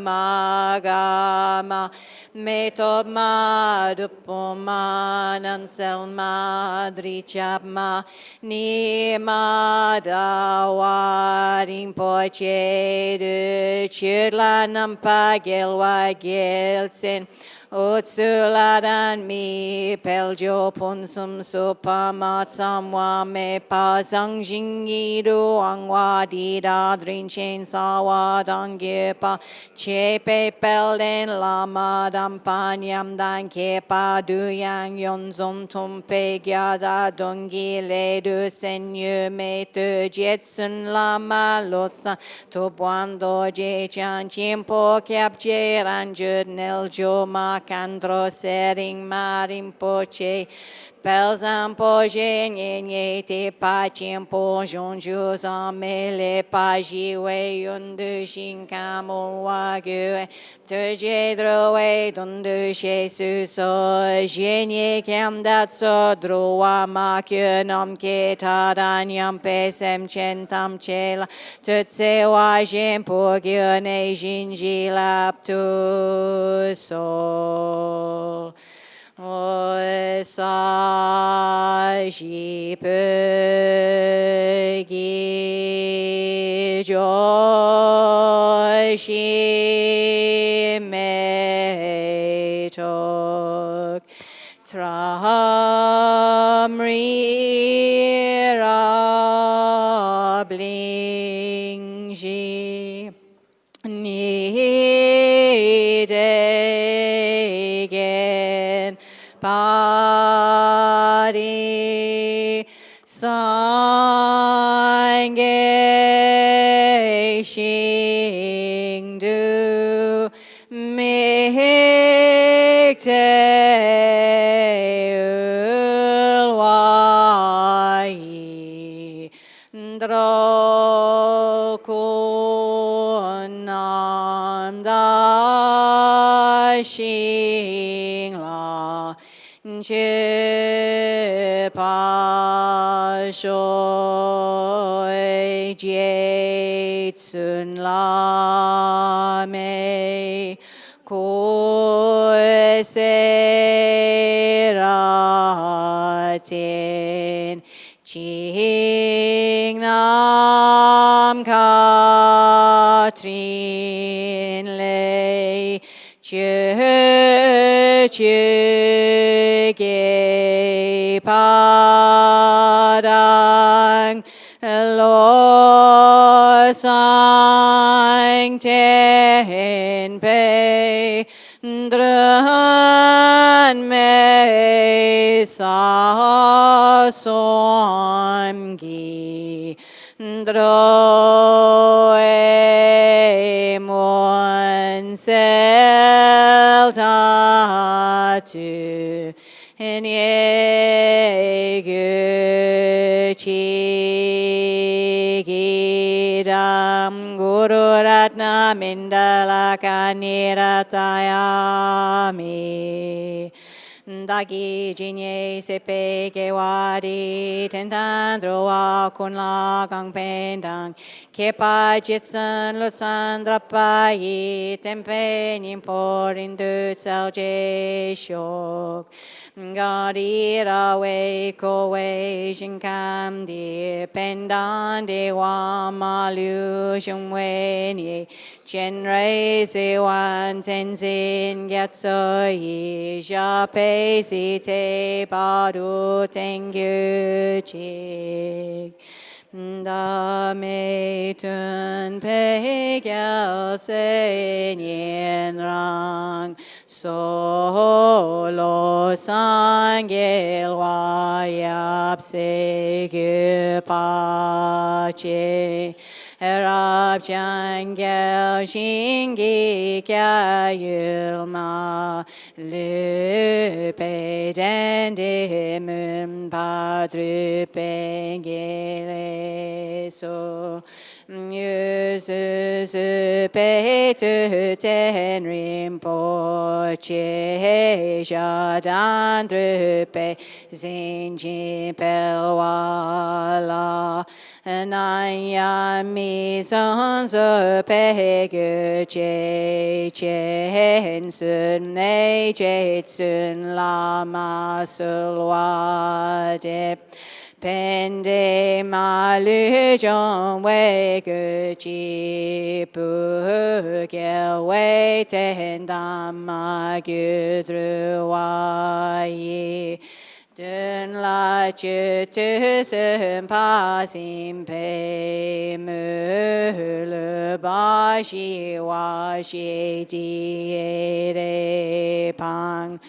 Lumagama Metobma Dupoma Nanselma Drichapma Nima Dawarimpoche De Chirla Nampa Gelwa Gelsen Utsuladan mi peljo punsum supamatsam me pasang jingi do angwa di da drin chen sawa dangyepa chepe pelden lama dampanyam dan kepa du yang yon zon tumpe gyada dongi le du senyu me tu jetsun lama losa to buando je chan chimpo kyap je ranjud nel jo ma Candro sering marim poche Pelzam poje nye te pa chimpo jonju zamele pa jiwe yundu shinkamul wagu te jedrowe dundu shesu so jenye kem dat so drowa ma nam ke tadanyam pesem chentam chela tutse wa jempo gyone jinjilap tu sol Osaji pegi joshi metok tramri rablingji nidegen Body sange shing du mikte ulwai drokunam da shing la Che pa shoi jie tsun la me ko se ra tin ching nam ka trin le che ge padang lo sang ten pe dran me sa som gi dro e mon sel ta tu en ye gu chi Ratna Mindala Kaniratayami. Dagi jinye sepe ke wadi tentan droa kun la gang pendang kepa jitsan lutsan drapai tempe nimpor indu tsal je shok gadi rawe ko we jinkam di pendan de wa malu jungwe ni chen rei se wan tenzin gyatso yi jape si te padu tengyu chik da me tun pe gyal se nyen rang so lo sang gel wa yap se gu pa che Rab Jangel Shingi Kya Yulma Lupe Dende Mum Padru Pengele So Yusu Pe Tu Ten Rinpoche Jadan Drupe Zinjin Pelwala Nayami Sanzo Pegu Che Chen Sun Ne Che Tsun Lama Sulwa Dep Pende Malu Jong Wei Gu Chi Pu Gel Wei Ten Dhamma Gu Dru Wai Dun la chu tu sun pa sim pe mu lu ba shi wa shi di re pang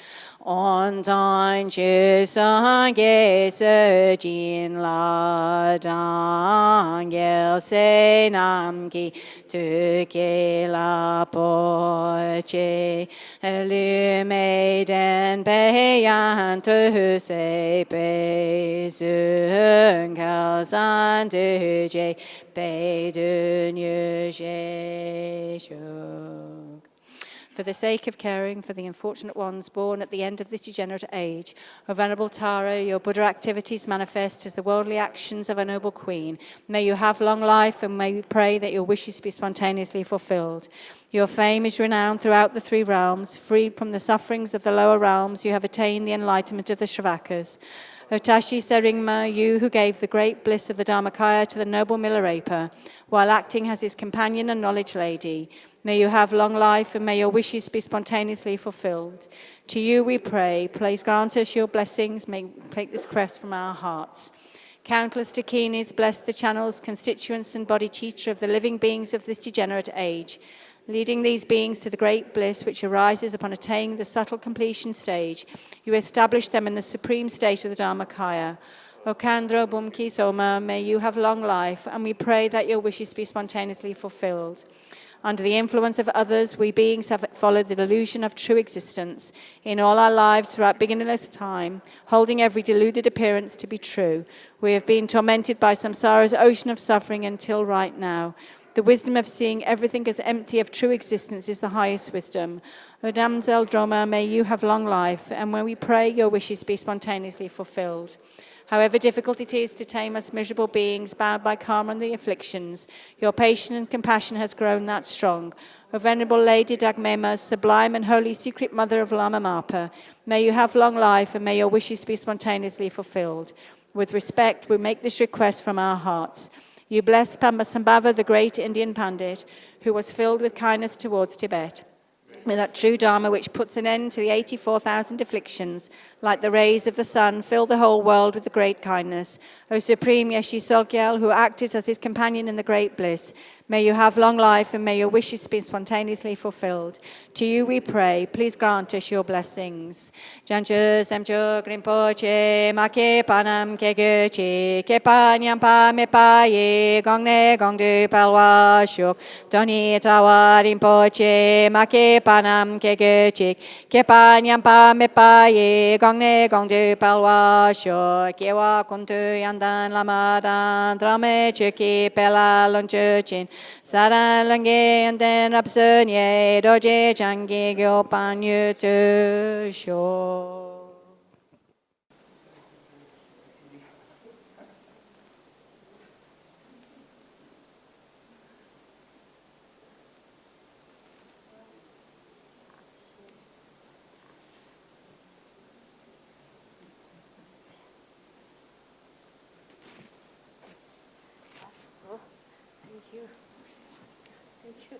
on tan chu san ge se jin la dang gel se nam ki tu ke la po che lu me den pe yan tu se pe sun kal san tu je pe du nyu je shuk. For the sake of caring for the unfortunate ones born at the end of this degenerate age, O Venerable Tara, your Buddha activities manifest as the worldly actions of a noble queen. May you have long life, and may we pray that your wishes be spontaneously fulfilled. Your fame is renowned throughout the three realms. Freed from the sufferings of the lower realms, you have attained the enlightenment of the Shravakas. O Tashi Seringma, you who gave the great bliss of the Dharmakaya to the noble Milarepa, while acting as his companion and knowledge lady, may you have long life, and may your wishes be spontaneously fulfilled. To you we pray. Please grant us your blessings. May we take this crest from our hearts. Countless dakinis, bless the channels, constituents, and bodhicitta of the living beings of this degenerate age, leading these beings to the great bliss which arises upon attaining the subtle completion stage. You establish them in the supreme state of the Dharmakaya. O Kandro Bumki Soma, may you have long life, and we pray that your wishes be spontaneously fulfilled. Under the influence of others, we beings have followed the illusion of true existence in all our lives throughout beginningless time, holding every deluded appearance to be true. We have been tormented by samsara's ocean of suffering until right now. The wisdom of seeing everything as empty of true existence is the highest wisdom. O Damsel Droma, may you have long life, and when we pray, your wishes be spontaneously fulfilled. However difficult it is to tame us miserable beings bound by karma and the afflictions, your patience and compassion has grown that strong. O Venerable Lady Dagmema, sublime and holy secret mother of Lama Mapa, may you have long life, and may your wishes be spontaneously fulfilled. With respect, we make this request from our hearts. You bless Padmasambhava, the great Indian Pandit, who was filled with kindness towards Tibet. May that true Dharma which puts an end to the 84,000 afflictions, like the rays of the sun, fill the whole world with the great kindness. O Supreme Yeshi Solgyal, who acted as his companion in the great bliss, may you have long life, and may your wishes be spontaneously fulfilled. To you we pray. Please grant us your blessings. Janchu Semchu Grimpoche, Make Panam Keguchi, Kepanyam Pa Mepaye, Gongne Gongdu Palwa Shuk, Doni Tawa Rimpoche, Make Panam nam ke ge chik ke pa nyam pa me pa ye gong ne gong de palwa sho ke wa kun tu yan dan lama dan drame chiki pela lon chin saran lange and then rapsun ye doje changi gyo pan yu tu sho. Thank you. Thank you.